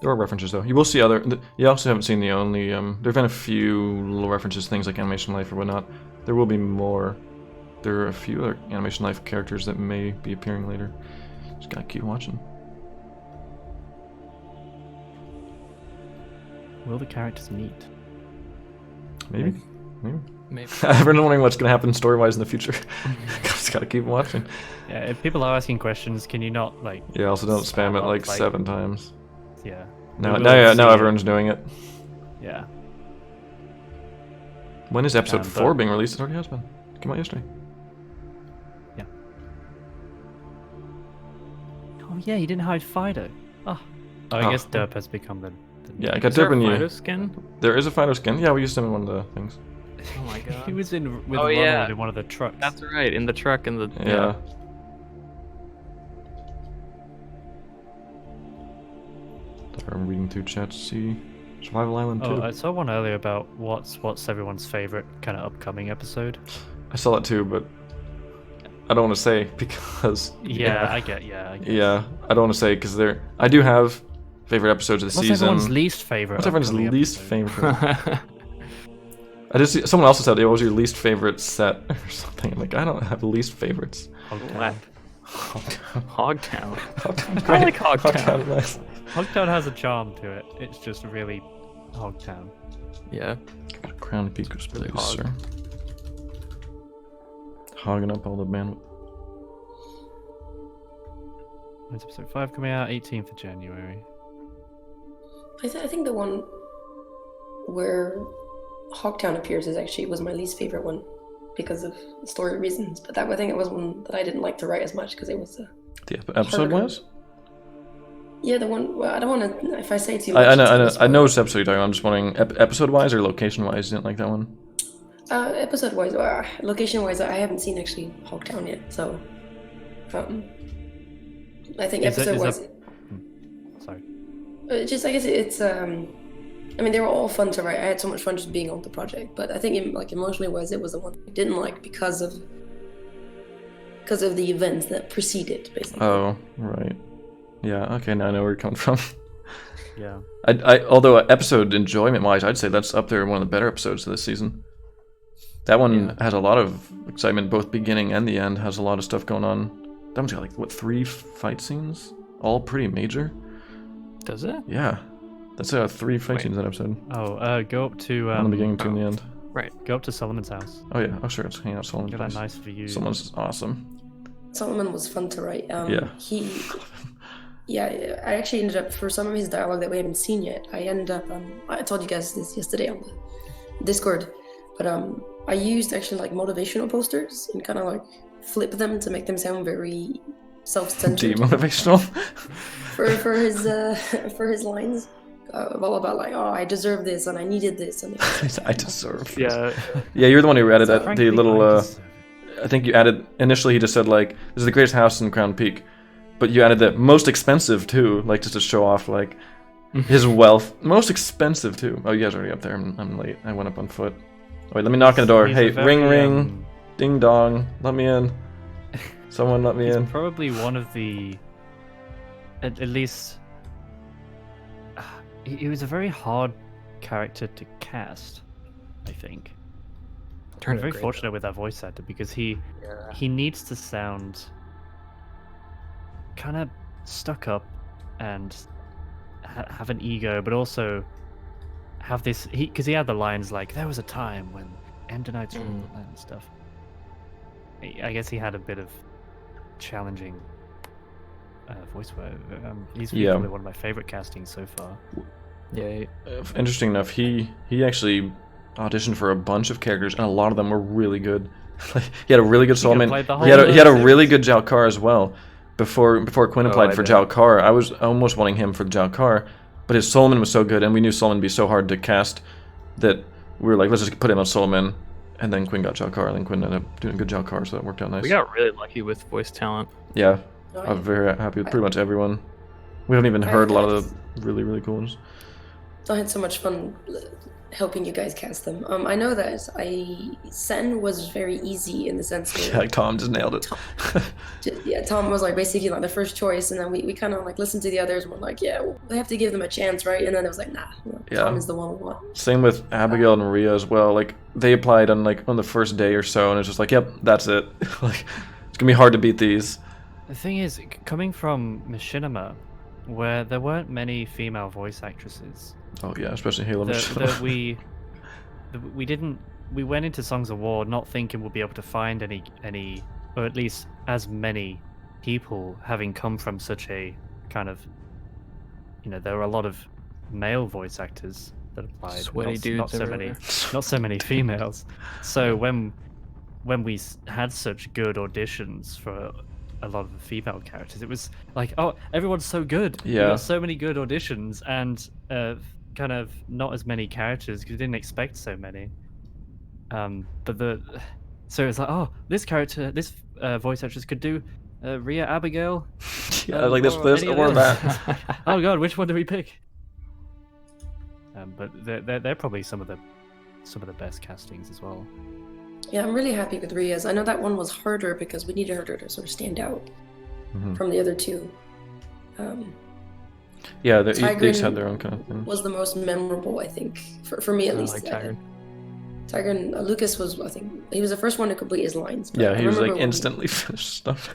There are references though. You will see other. You also haven't seen the only. There've been a few little references, things like Animation Life or whatnot. There will be more. There are a few other Animation Life characters that may be appearing later. Just gotta keep watching. Will the characters meet? Maybe. Maybe. I've been wondering what's gonna happen story-wise in the future. Just gotta keep watching. Yeah, if people are asking questions, can you not like? Yeah. Also, don't spam it like up, 7 times. Yeah. Now, We will now see everyone's doing it. Yeah. When is episode But- 4 being released? It already has been. Came out yesterday. Oh yeah, you didn't hide Fido. Oh, I guess Derp has become the Yeah, I got Is there a Derp and Fido you. skin? There is a Fido skin. Yeah, we used him in one of the things. Oh my god. He was in with Oh, Ronald yeah. in one of the trucks. That's right, in the truck in the Yeah. I'm reading through chat to see Survival Island 2. Oh, I saw one earlier about what's everyone's favorite kind of upcoming episode. I saw that too, but I don't want to say because Yeah, I get. Yeah, I get. yeah, I don't want to say because I do have favorite episodes of the What's season. everyone's least favorite? What's everyone's upcoming least episode? favorite? I just someone else said, "Yeah, what was your least favorite set or something?" I'm like, I don't have least favorites. Hogtown. Hogtown. Hogtown. I like Hogtown. Hogtown, nice. Hogtown has a charm to it. It's just really Hogtown. Yeah. Got a crown peak of Really space, hog. sir. Hogging up all the bandwidth. When's episode 5 coming out? 18th of January. I think the one where Hogtown appears was my least favorite one because of story reasons. But I think it was one that I didn't like to write as much because it was The episode harder. was? Yeah, the one. Well, I don't want to. If I say too much, I know, it's I know, gonna I spoil know it. which episode you're talking about. I'm just wondering, episode-wise or location-wise, you didn't like that one? Episode-wise, location-wise, I haven't seen actually Hogtown yet, so I think Is it- is episode-wise. Just I guess it's I mean, they were all fun to write. I had so much fun just being on the project, but I think emotionally wise, it was the one I didn't like because of the events that preceded, basically. Oh, right. Yeah. Okay. Now I know where you're coming from. Yeah. Although episode enjoyment wise, I'd say that's up there one of the better episodes of this season. That one has a lot of excitement, both beginning and the end. Has a lot of stuff going on. That one's got like what 3 fight scenes, all pretty major. Does it? Yeah, that's 3 fight scenes in that episode. Oh, go up to From the beginning to the end. Right. Go up to Solomon's house. Oh yeah. Oh sure. Let's hang out at Solomon's Get that place. nice view. Solomon's awesome. Solomon was fun to write. Yeah. I actually ended up, for some of his dialogue that we haven't seen yet, I ended up, I told you guys this yesterday on the Discord, but I used actually like motivational posters and kind of like flip them to make them sound very self-centered. Demotivational. for his lines. All about like, oh, I deserve this and I needed this and I deserve. Yeah. Yeah, you're the one who added that. Frankly, The little. I deserve it. I think you added initially. He just said like, "This is the greatest house in Crown Peak," but you added the most expensive too, like just to show off like his wealth. Most expensive too. Oh, you guys are already up there. I'm late. I went up on foot. Oh, wait, let me knock on the door. He's Hey, a very, ring ring, ding dong. Let me in. Someone let me He's in. probably one of the, at least, he was a very hard character to cast, I think. Turned I'm very out great, fortunate with that voice actor because he needs to sound kind of stuck up and have an ego, but also have this, because he had the lines like, there was a time when Endonites ruled and stuff. I guess he had a bit of challenging voice work. He's probably one of my favorite castings so far. Yeah. Interesting enough, he actually auditioned for a bunch of characters, and a lot of them were really good. Like, he had a really good Solomon. played the He had a whole really good Jalkar as well. Before Quinn applied I for bet. Jalkar, I was almost wanting him for Jalkar, but his Solomon was so good, and we knew Solomon would be so hard to cast that we were like, let's just put him on Solomon. And then Quinn got Jalkar, and then Quinn ended up doing a good Jalkar, so that worked out nice. We got really lucky with voice talent. Yeah, Oh, I'm very happy with pretty much everyone. We haven't even heard a lot of the really, really cool ones. I had so much fun helping you guys cast them. I know that Sen was very easy in the sense that Yeah, Tom just nailed it. Tom was like basically like the first choice, and then we kind of like listened to the others and were like, yeah, we have to give them a chance, right? And then it was like, nah, Tom is the one we want. Same with Abigail and Maria as well. Like, they applied on the first day or so, and it's just like, yep, that's it. Like, it's gonna be hard to beat these. The thing is, coming from Machinima, where there weren't many female voice actresses, Oh yeah, especially Halo. that we went into Songs of War not thinking we'll be able to find any, or at least as many people having come from such a kind of, there were a lot of male voice actors that applied, Sweaty dudes not so everywhere. not so many females. So when we had such good auditions for a lot of the female characters, it was like, oh, everyone's so good. We Yeah. got so many good auditions and kind of not as many characters because we didn't expect so many. So it's like, oh, this voice actress could do Rhea Abigail. Yeah, like this or any of or those. that. Oh god, which one do we pick? But they're probably some of the best castings as well. Yeah, I'm really happy with Ria's. I know that one was harder because we needed her to sort of stand out from the other two. Yeah, they each Tigran had their own kind of thing. was the most memorable, I think, for me at I least. like Tigran. Tigran, Lucas was, I think, he was the first one to complete his lines. but Yeah, I he was like remember when instantly finished stuff.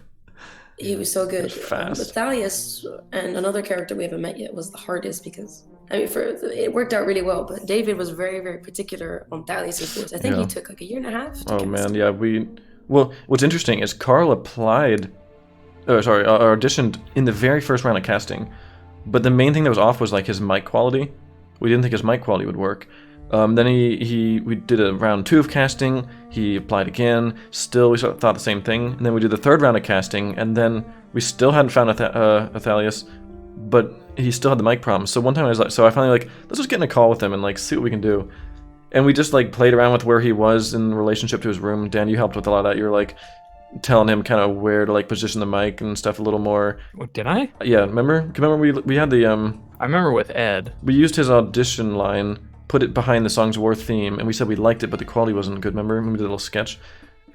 He was so good. Fast. But Thalius and another character we haven't met yet was the hardest because, I mean, it worked out really well, but David was very, very particular on Thalius' voice. I think Yeah. he took like a year and a half to Oh cast. man, yeah, well, what's interesting is Carl auditioned in the very first round of casting, but the main thing that was off was like his mic quality. We didn't think his mic quality would work. Then we did a round 2 of casting. He applied again. Still, we sort of thought the same thing. And then we did the 3rd round of casting, and then we still hadn't found Athalius, but he still had the mic problem. So one time I was like, so I finally like, let's just get in a call with him and like see what we can do. And we just like played around with where he was in relationship to his room. Dan, you helped with a lot of that. You were like, telling him kind of where to like position the mic and stuff a little more. What, did I? Yeah, remember we had the I remember with Ed. we used his audition line, put it behind the Songs of War theme, and we said we liked it, but the quality wasn't good. Remember, we did a little sketch,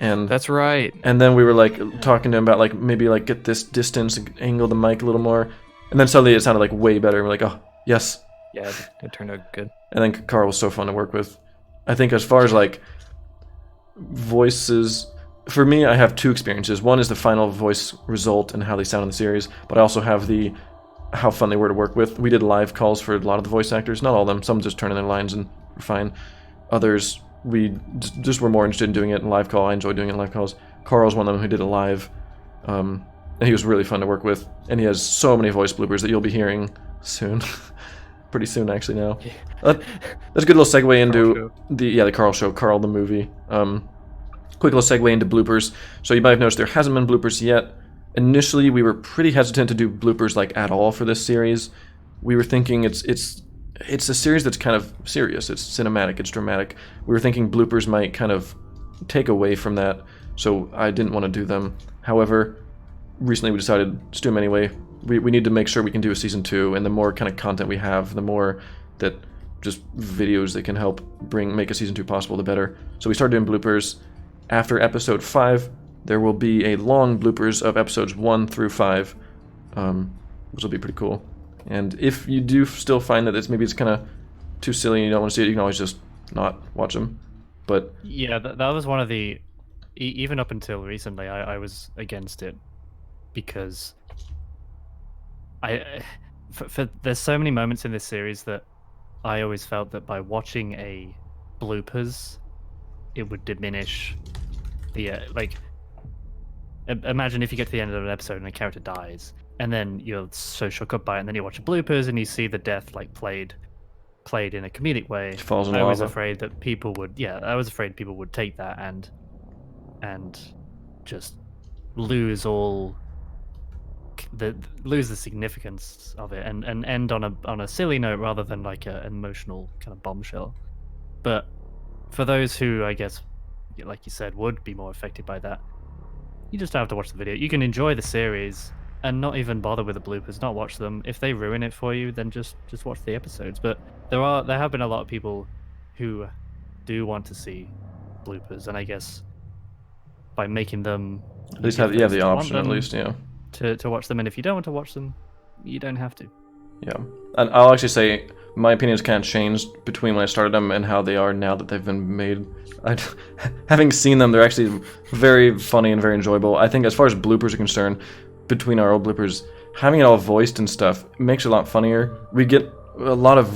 and That's right. and then we were like talking to him about like maybe like get this distance, angle the mic a little more, and then suddenly it sounded like way better. We're like, oh yes. Yeah, it turned out good. And then Carl was so fun to work with. I think as far as like voices, for me, I have two experiences. One is the final voice result and how they sound in the series, but I also have the how fun they were to work with. We did live calls for a lot of the voice actors, not all of them. Some just turned in their lines and were fine. Others, we just were more interested in doing it in live call. I enjoy doing it in live calls. Carl's one of them who did it live, and he was really fun to work with. And he has so many voice bloopers that you'll be hearing soon. Pretty soon, actually, now. That's a good little segue into the Carl show, Carl the movie. Quick little segue into bloopers. So you might have noticed there hasn't been bloopers yet. Initially, we were pretty hesitant to do bloopers like at all for this series. We were thinking it's a series that's kind of serious. It's cinematic. It's dramatic. We were thinking bloopers might kind of take away from that, so I didn't want to do them. However, recently we decided to do them anyway. We need to make sure we can do a season 2, and the more kind of content we have, the more that just videos that can help make a season 2 possible, the better. So we started doing bloopers. After episode 5, there will be a long bloopers of episodes 1 through 5, which will be pretty cool. And if you do still find that maybe it's kind of too silly and you don't want to see it, you can always just not watch them. But yeah, that was one of the even up until recently, I was against it because there's so many moments in this series that I always felt that by watching a bloopers, it would diminish the imagine if you get to the end of an episode and a character dies, and then you're so shook up by it, and then you watch bloopers and you see the death like played in a comedic way. Falls in I was lava. afraid that people would take that and just lose all lose the significance of it and end on a silly note rather than like an emotional kind of bombshell. But for those who, I guess, like you said, would be more affected by that, you just have to watch the video. You can enjoy the series and not even bother with the bloopers, not watch them. If they ruin it for you, then just watch the episodes. But there have been a lot of people who do want to see bloopers, and I guess by making them at least have the option, at least, yeah. To watch them, and if you don't want to watch them, you don't have to. Yeah, and I'll actually say my opinions kind of changed between when I started them and how they are now that they've been made. Having seen them, they're actually very funny and very enjoyable. I think as far as bloopers are concerned, between our old bloopers, having it all voiced and stuff makes it a lot funnier. We get a lot of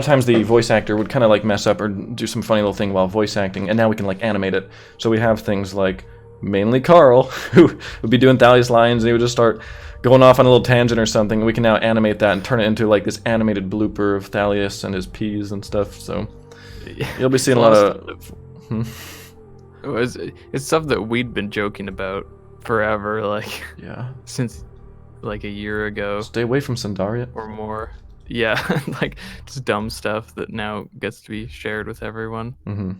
times the voice actor would kind of like mess up or do some funny little thing while voice acting, and now we can like animate it. So we have things like mainly Carl, who would be doing Thalia's lines, and he would just start going off on a little tangent or something. We can now animate that and turn it into like this animated blooper of Thalias and his peas and stuff. So you'll be seeing a lot of. It's stuff that we'd been joking about forever, like since like a year ago. Stay away from Sandaria or more. Yeah, like just dumb stuff that now gets to be shared with everyone. Mm-hmm.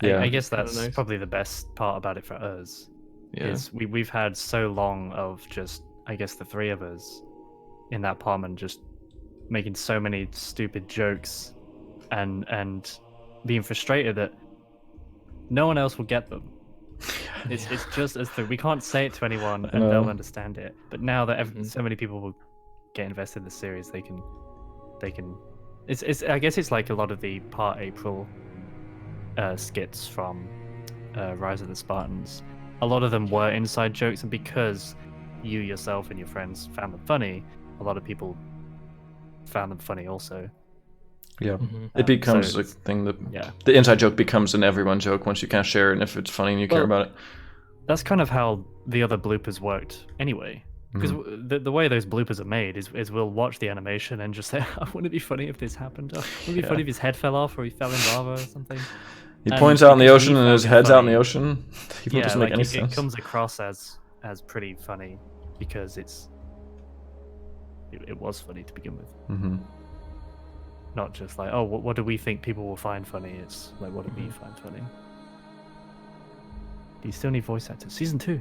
Yeah, I guess that's probably the best part about it for us. Yeah. Is we've had so long of just, I guess, the three of us in that apartment just making so many stupid jokes and being frustrated that no one else will get them. It's just as though we can't say it to anyone and they'll understand it. But now that so many people will get invested in the series, they can. It's I guess it's like a lot of the Part April skits from Rise of the Spartans. A lot of them were inside jokes, and because you yourself and your friends found them funny, a lot of people found them funny also. Yeah, it becomes a thing that the inside joke becomes an everyone joke once you kind of share it, and if it's funny and you care about it. That's kind of how the other bloopers worked anyway. Because the way those bloopers are made is we'll watch the animation and just say, wouldn't it be funny if this happened? Wouldn't it be funny if his head fell off or he fell in lava or something? He points out in the ocean and his head's out in the ocean. It doesn't make any sense. It comes across as pretty funny because it was funny to begin with. Mm-hmm. Not just like, oh, what do we think people will find funny? It's like, what do we find funny? You still need voice actors. Season 2.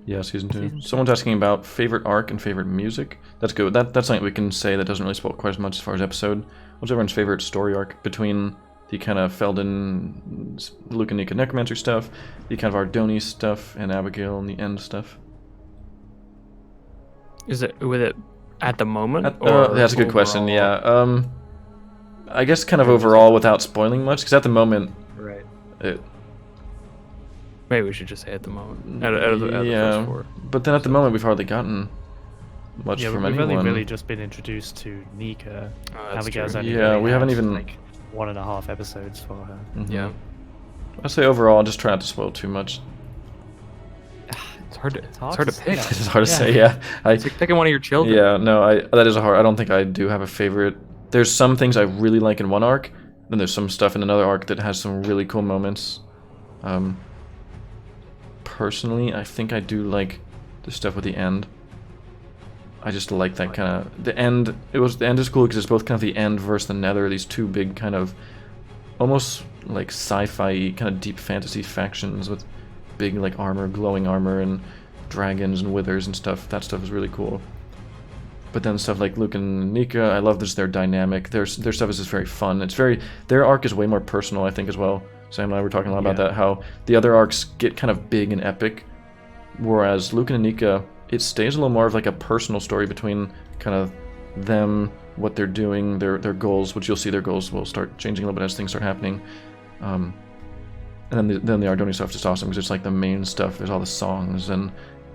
Yeah, season 2. Season 2. Someone's asking about favorite arc and favorite music. That's good. That's something we can say that doesn't really spoil quite as much as far as episode. What's everyone's favorite story arc between the kind of Felden, Luke and Nika necromancer stuff, the kind of Ardoni stuff, and Abigail and the end stuff? Is it with it at the moment? That's a good question. overall? Yeah. I guess kind of overall without spoiling much, because at the moment, Right. Maybe we should just say at the moment. Out of the first 4. But then at the moment we've hardly gotten much Yeah, from we've anyone. only really just been introduced to Nika. That's Abigail's true. only Yeah, really we haven't had, even- like 1.5 episodes for her. Mhm. Yeah. I'd say overall, just try not to spoil too much. It's hard to say. pick. It's hard to say. Yeah, It's like picking one of your children. Yeah, no, that is a hard. I don't think I do have a favorite. There's some things I really like in one arc, then there's some stuff in another arc that has some really cool moments. Personally, I think I do like the stuff with the end. I just like that kind of the end. The end is cool because it's both kind of the end versus the Nether. These two big kind of almost like sci-fi kind of deep fantasy factions with big like armor, glowing armor, and dragons and withers and stuff. That stuff is really cool. But then stuff like Luke and Nika, I love this. Their dynamic. Their stuff is just very fun. Their arc is way more personal, I think, as well. Sam and I were talking a lot about that. How the other arcs get kind of big and epic, whereas Luke and Nika, it stays a little more of like a personal story between kind of them, what they're doing, their goals. Which you'll see their goals will start changing a little bit as things start happening. And then the Ardoni stuff is just awesome because it's like the main stuff. There's all the songs, and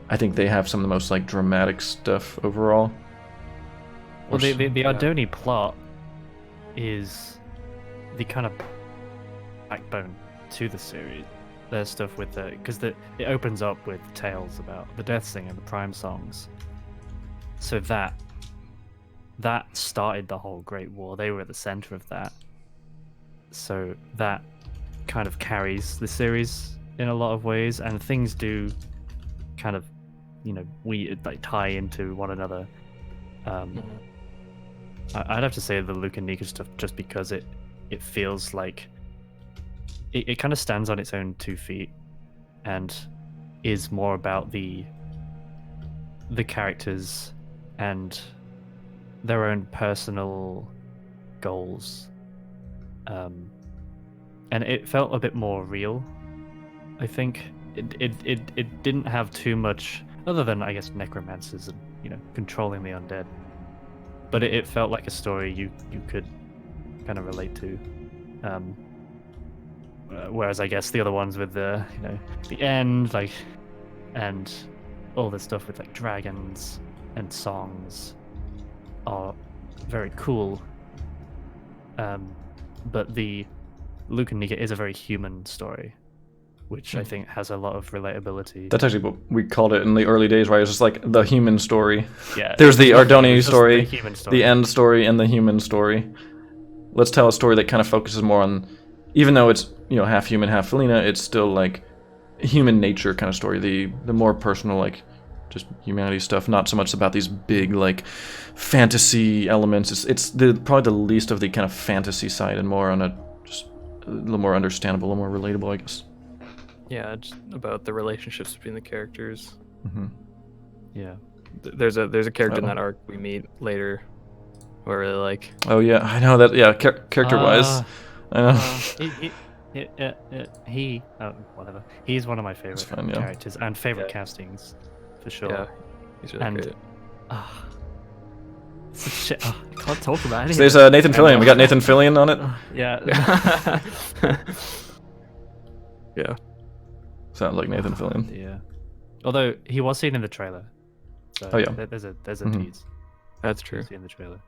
I think they have some of the most like dramatic stuff overall. Well, the Ardoni plot is the kind of backbone to the series. There's stuff with because it opens up with tales about the Death Sing and the Prime songs. So that started the whole Great War. They were at the center of that. So that kind of carries the series in a lot of ways, and things do kind of, we like tie into one another. I'd have to say the Luke and Nika stuff just because it feels like it kind of stands on its own 2 feet and is more about the characters and their own personal goals. And it felt a bit more real, I think. It didn't have too much, other than, I guess, necromancers and, controlling the undead. But it felt like a story you could kind of relate to. Whereas I guess the other ones with the end, like, and all the stuff with like dragons and songs are very cool. But the Luke and Nika is a very human story, which I think has a lot of relatability. That's actually what we called it in the early days, right? It was just like the human story. Yeah. There's the Ardoni story, the human story, the end story, and the human story. Let's tell a story that kind of focuses more on, even though it's half human, half Felina, it's still like human nature kind of story. The more personal, like just humanity stuff, not so much about these big like fantasy elements. It's probably the least of the kind of fantasy side and more on a little more understandable, a little more relatable, I guess. Yeah, it's about the relationships between the characters. Mm-hmm. Yeah. There's a character in that arc we meet later who I really like. Oh yeah, I know that. Yeah, character-wise, I know. Whatever. He's one of my favorite fine, yeah. characters and favorite castings, for sure. Yeah, he's really great. Shit. I can't talk about anything. So there's Nathan Fillion. We got Nathan Fillion on it. Yeah. Yeah. Sounds like Nathan Fillion. Yeah. Although he was seen in the trailer. So Oh, yeah. There's a Mhm. tease. That's true. See in the trailer.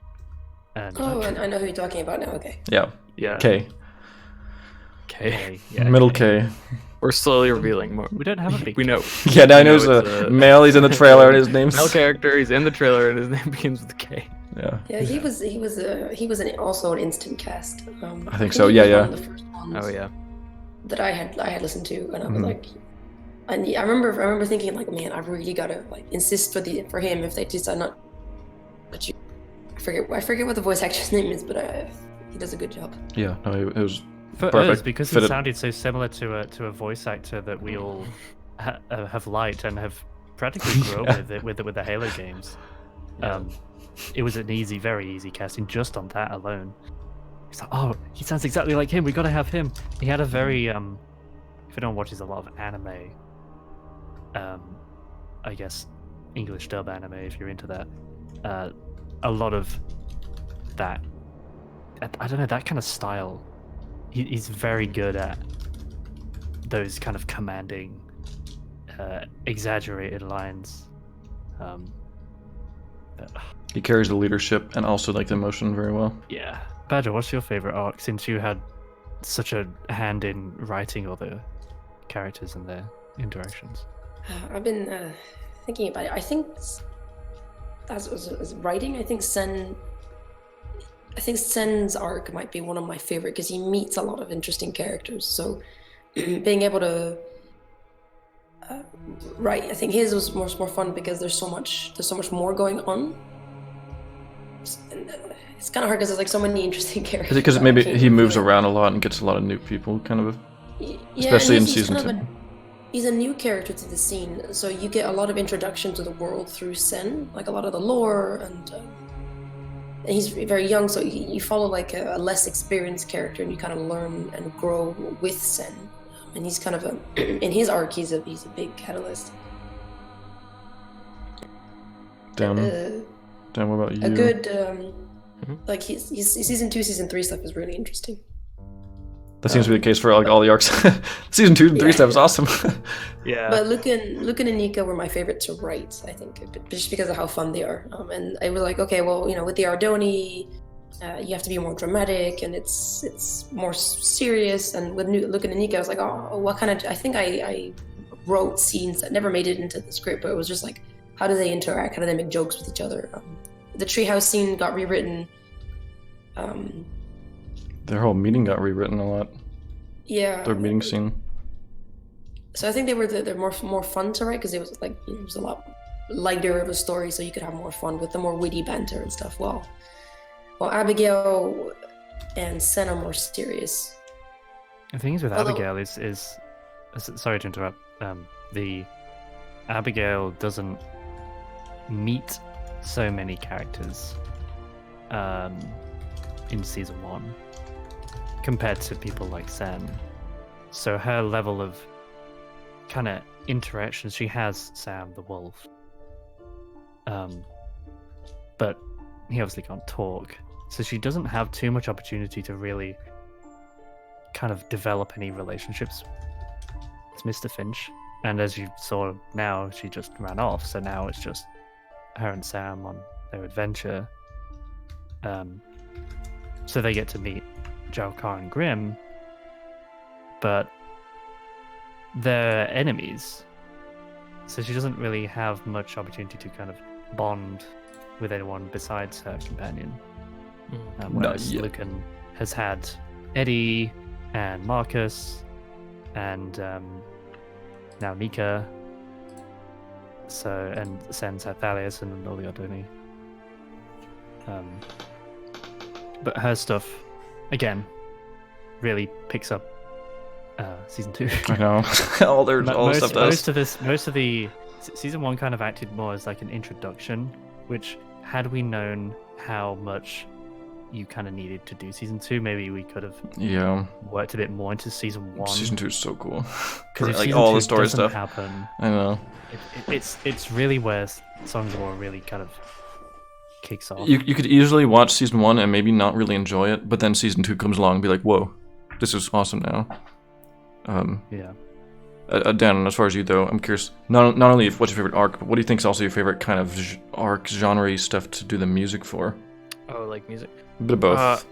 And Oh, and I know who you're talking about now. Okay. Yeah. yeah. K. Okay. Middle K. We're slowly revealing more. We don't have a big. We know. Yeah, now I know it's he's a male. He's in the trailer, and his name's. Male character. He's in the trailer, and his name begins with a K. Yeah. Yeah, he was also an instant cast. I think so, he yeah, was yeah. One of the first ones Oh yeah. that I had listened to, and I was Mhm. like, and I remember thinking like, man, I really gotta like insist for him if they decide not. But I forget what the voice actor's name is, but he does a good job. Yeah. No, it was For us, Perfect. because he Fitted. sounded so similar to a voice actor that we all have liked and have practically grew Yeah. up with the Halo games. Yeah. It was an very easy casting just on that alone. It's like, oh, he sounds exactly like him. We got to have him. He had a very if anyone watches a lot of anime, I guess English dub anime if you're into that, a lot of that. I don't know, that kind of style. He's very good at those kind of commanding, exaggerated lines. He carries the leadership and also like the emotion very well. Yeah. Badger, what's your favorite arc since you had such a hand in writing all the characters and their interactions? I've been thinking about it. I think as writing, I think Sen's arc might be one of my favorite because he meets a lot of interesting characters. So being able to write, I think his was more fun because there's so much more going on. It's kind of hard because there's like so many interesting characters. Is it because that I maybe can't he moves really- around a lot and gets a lot of new people, kind of? Yeah, Especially and in season kind of 2. He's a new character to the scene, so you get a lot of introduction to the world through Sen, like a lot of the lore, and he's very young, so you follow like a less experienced character, and you kind of learn and grow with Sen. And he's kind of in his arc, he's a big catalyst. Damn, what about you? A good like his season 2, season 3 stuff is really interesting. That seems to be the case for like all the arcs. Season 2 and 3 Yeah. stuff is awesome. Yeah. But Lucan and Nika were my favorite to write, I think, just because of how fun they are. And I was like, okay, well, with the Ardoni, you have to be more dramatic, and it's more serious. And with Lucan and Nika, I was like, oh, what kind of? I think I wrote scenes that never made it into the script, but it was just like, how do they interact? How do they make jokes with each other? The treehouse scene got rewritten. Their whole meeting got rewritten a lot. Yeah. Their meeting scene. So I think they're more fun to write because it was like it was a lot lighter of a story, so you could have more fun with the more witty banter and stuff. Well, Abigail and Sen are more serious. The thing is with Although- Abigail is sorry to interrupt. The Abigail doesn't meet so many characters in season 1 compared to people like Sen. So her level of kind of interaction, she has Sam the wolf, but he obviously can't talk, so she doesn't have too much opportunity to really kind of develop any relationships. It's Mr. Finch, and as you saw now, she just ran off, so now it's just her and Sam on their adventure. So they get to meet Jalkar and Grim, but they're enemies, so she doesn't really have much opportunity to kind of bond with anyone besides her companion. Whereas yet. Lucan has had Eddie and Marcus and now Nika. So, and Sen's had Thalius and all the Ardoni. But her stuff, again, really picks up season 2. I know. all the stuff does. Most of the season 1 kind of acted more as like an introduction, which had we known how much you kind of needed to do season 2, maybe we could have Yeah. worked a bit more into season 1. Season 2 is so cool. Because if like season all 2 the story doesn't stuff. happen, I know. it's really where Songs of War really kind of kicks off. You could easily watch season 1 and maybe not really enjoy it, but then season 2 comes along and be like, whoa, this is awesome now. Yeah. Dan, as far as you though, I'm curious, not only if what's your favorite arc, but what do you think is also your favorite kind of arc, genre stuff to do the music for? Oh, like music. A bit of both.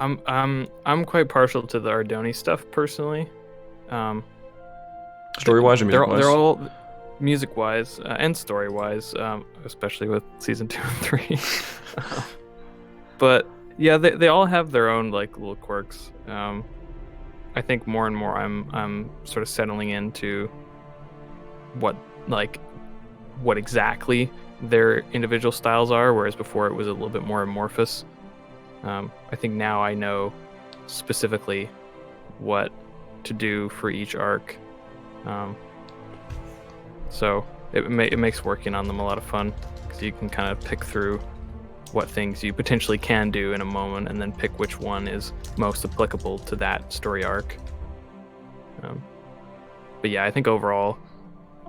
I'm quite partial to the Ardoni stuff personally. Story-wise or music-wise? They're all music-wise and story-wise, especially with season 2 and 3. But yeah, they all have their own like little quirks. I think more and more I'm sort of settling into what exactly their individual styles are, whereas before it was a little bit more amorphous. I think now I know specifically what to do for each arc. So it makes working on them a lot of fun, because you can kind of pick through what things you potentially can do in a moment, and then pick which one is most applicable to that story arc. But yeah, I think overall,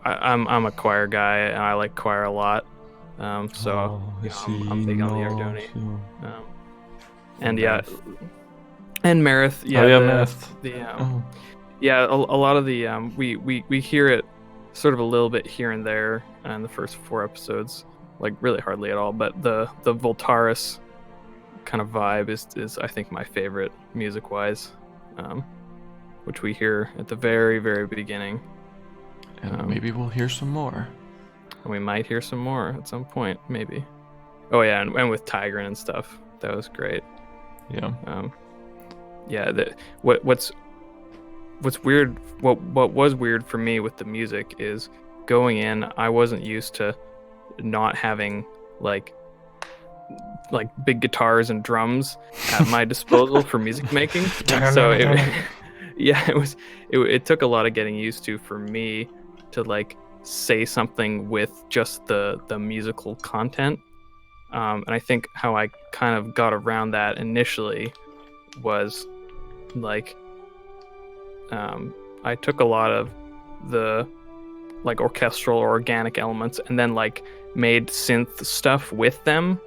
I'm a choir guy, and I like choir a lot. So I'm big on the Ardoni. And yeah, and Marith. Yeah, Marith. Yeah, a lot of the we hear it sort of a little bit here and there in the first 4 episodes, like really hardly at all. But the Voltaris kind of vibe is I think my favorite music wise, which we hear at the very, very beginning. And maybe we'll hear some more. We might hear some more at some point, maybe. Oh yeah, and with Tigran and stuff, that was great. Yeah. Yeah. What's weird? What was weird for me with the music is going in. I wasn't used to not having like big guitars and drums at my disposal for music making. So it took a lot of getting used to for me to like say something with just the musical content. And I think how I kind of got around that initially was like I took a lot of the like orchestral or organic elements and then like made synth stuff with them.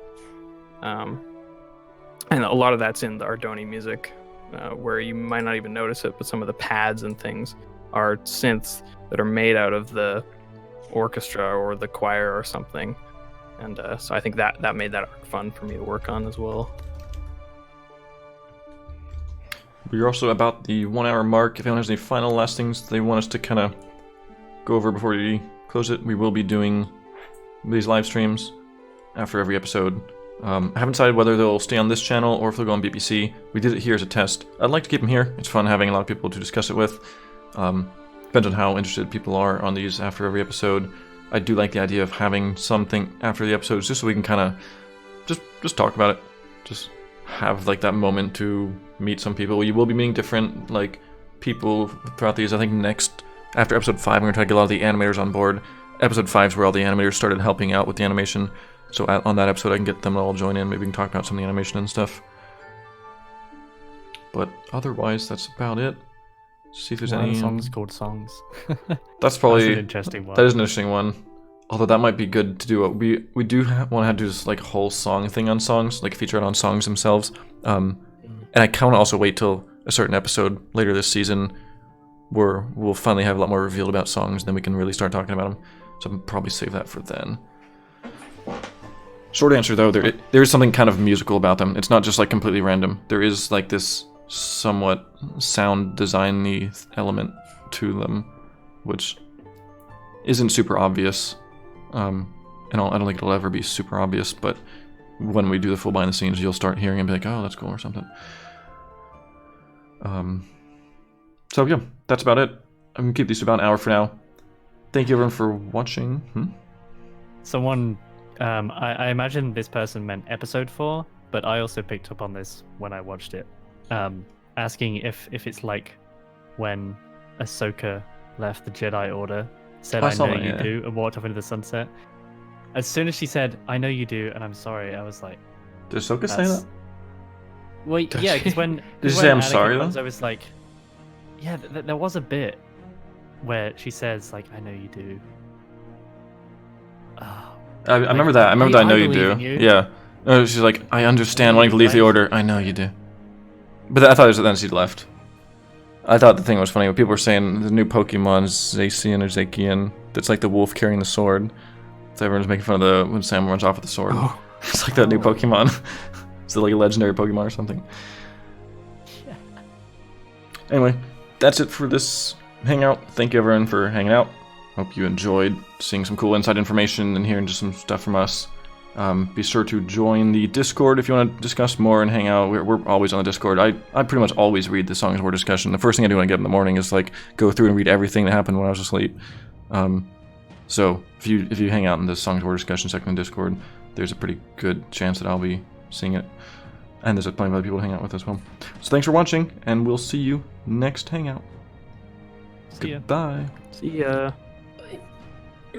And a lot of that's in the Ardoni music, where you might not even notice it, but some of the pads and things are synths that are made out of the orchestra or the choir or something. And so I think that made that arc fun for me to work on as well. We're also about the 1 hour mark. If anyone has any final last things they want us to kind of go over before we close it, we will be doing these live streams after every episode. I haven't decided whether they'll stay on this channel or if they'll go on BBC. We did it here as a test. I'd like to keep them here. It's fun having a lot of people to discuss it with. Depends on how interested people are on these after every episode. I do like the idea of having something after the episodes just so we can kind of just talk about it. Just have like that moment to meet some people. You will be meeting different like people throughout these. I think next, after episode 5, we're going to try to get a lot of the animators on board. Episode 5 is where all the animators started helping out with the animation. So on that episode, I can get them to all join in. Maybe we can talk about some of the animation and stuff. But otherwise, that's about it. See if there's any songs called songs. That's probably That's an interesting one. That is an interesting one. Although that might be good to do. We do want to do this like whole song thing on songs, like feature it on songs themselves. And I kind of also wait till a certain episode later this season where we'll finally have a lot more revealed about songs, and then we can really start talking about them. So I'll probably save that for then. Short answer though, there is something kind of musical about them. It's not just like completely random. There is like this somewhat sound design-y element to them, which isn't super obvious. And I don't think it'll ever be super obvious, but when we do the full behind the scenes, you'll start hearing and be like, oh, that's cool or something. So yeah, that's about it. I'm gonna keep these to about an hour for now. Thank you everyone for watching. Someone, I imagine this person meant episode 4, but I also picked up on this when I watched it. Asking if it's like when Ahsoka left the Jedi Order, said I know you do, and walked off into the sunset. As soon as she said, I know you do, and I'm sorry, I was like... Did Ahsoka say that? Well, yeah, because when... Did she say I'm sorry, though? I was like... Yeah, there was a bit where she says, like, I know you do. I remember that. I remember that I know you do. Yeah. She's like, I understand wanting to leave the Order. I know you do. But I thought it was then she left. I thought the thing was funny when people were saying the new Pokemon Zacian or Zacian. That's like the wolf carrying the sword. So everyone's making fun of when Sam runs off with the sword. Oh. It's like that new Pokemon. Is it like a legendary Pokemon or something? Yeah. Anyway, that's it for this hangout. Thank you everyone for hanging out. Hope you enjoyed seeing some cool inside information and hearing just some stuff from us. Be sure to join the Discord if you want to discuss more and hang out. We're always on the Discord. I pretty much always read the Songs of War discussion. The first thing I do when I get up in the morning is like go through and read everything that happened when I was asleep. So if you hang out in the Songs of War discussion section in Discord, there's a pretty good chance that I'll be seeing it. And there's plenty of other people to hang out with as well. So thanks for watching, and we'll see you next hangout. See ya. Goodbye. See ya.